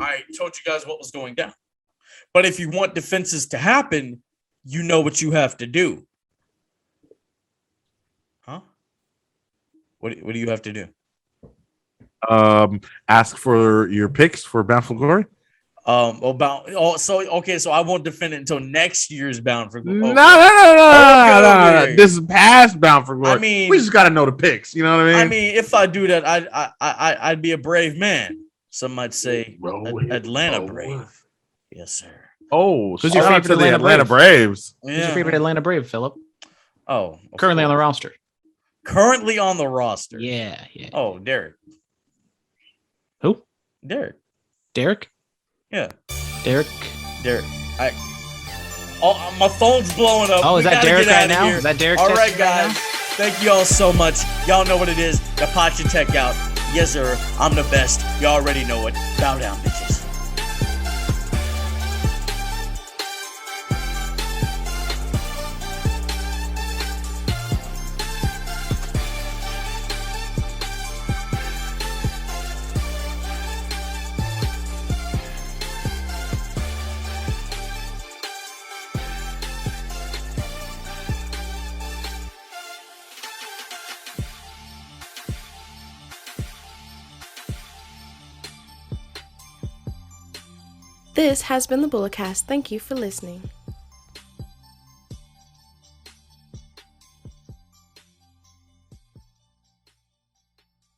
I told you guys what was going down, but if you want defenses to happen, you know what you have to do. Huh? What do you have to do? Ask for your picks for Bound for Glory. So I won't defend it until next year's Bound for Glory. No, Okay. no. This is past Bound for Glory. I mean, we just got to know the picks. You know what I mean? I mean, if I do that, I'd be a brave man. Some might say Atlanta Brave. Yes, sir. Oh, who's your favorite Atlanta Braves? Yeah. Who's your favorite Atlanta Brave, Phillip? Oh, currently on the roster. Currently on the roster. Yeah. Oh, Derek. Who? Derek. Yeah. Derek. My phone's blowing up. Oh, is that Derek right now? Is that Derek? All right, guys. Thank you all so much. Y'all know what it is. The Pacha Tech out. Yes, sir. I'm the best. Y'all already know it. Bow down, bitches. This has been the Bulletcast. Thank you for listening.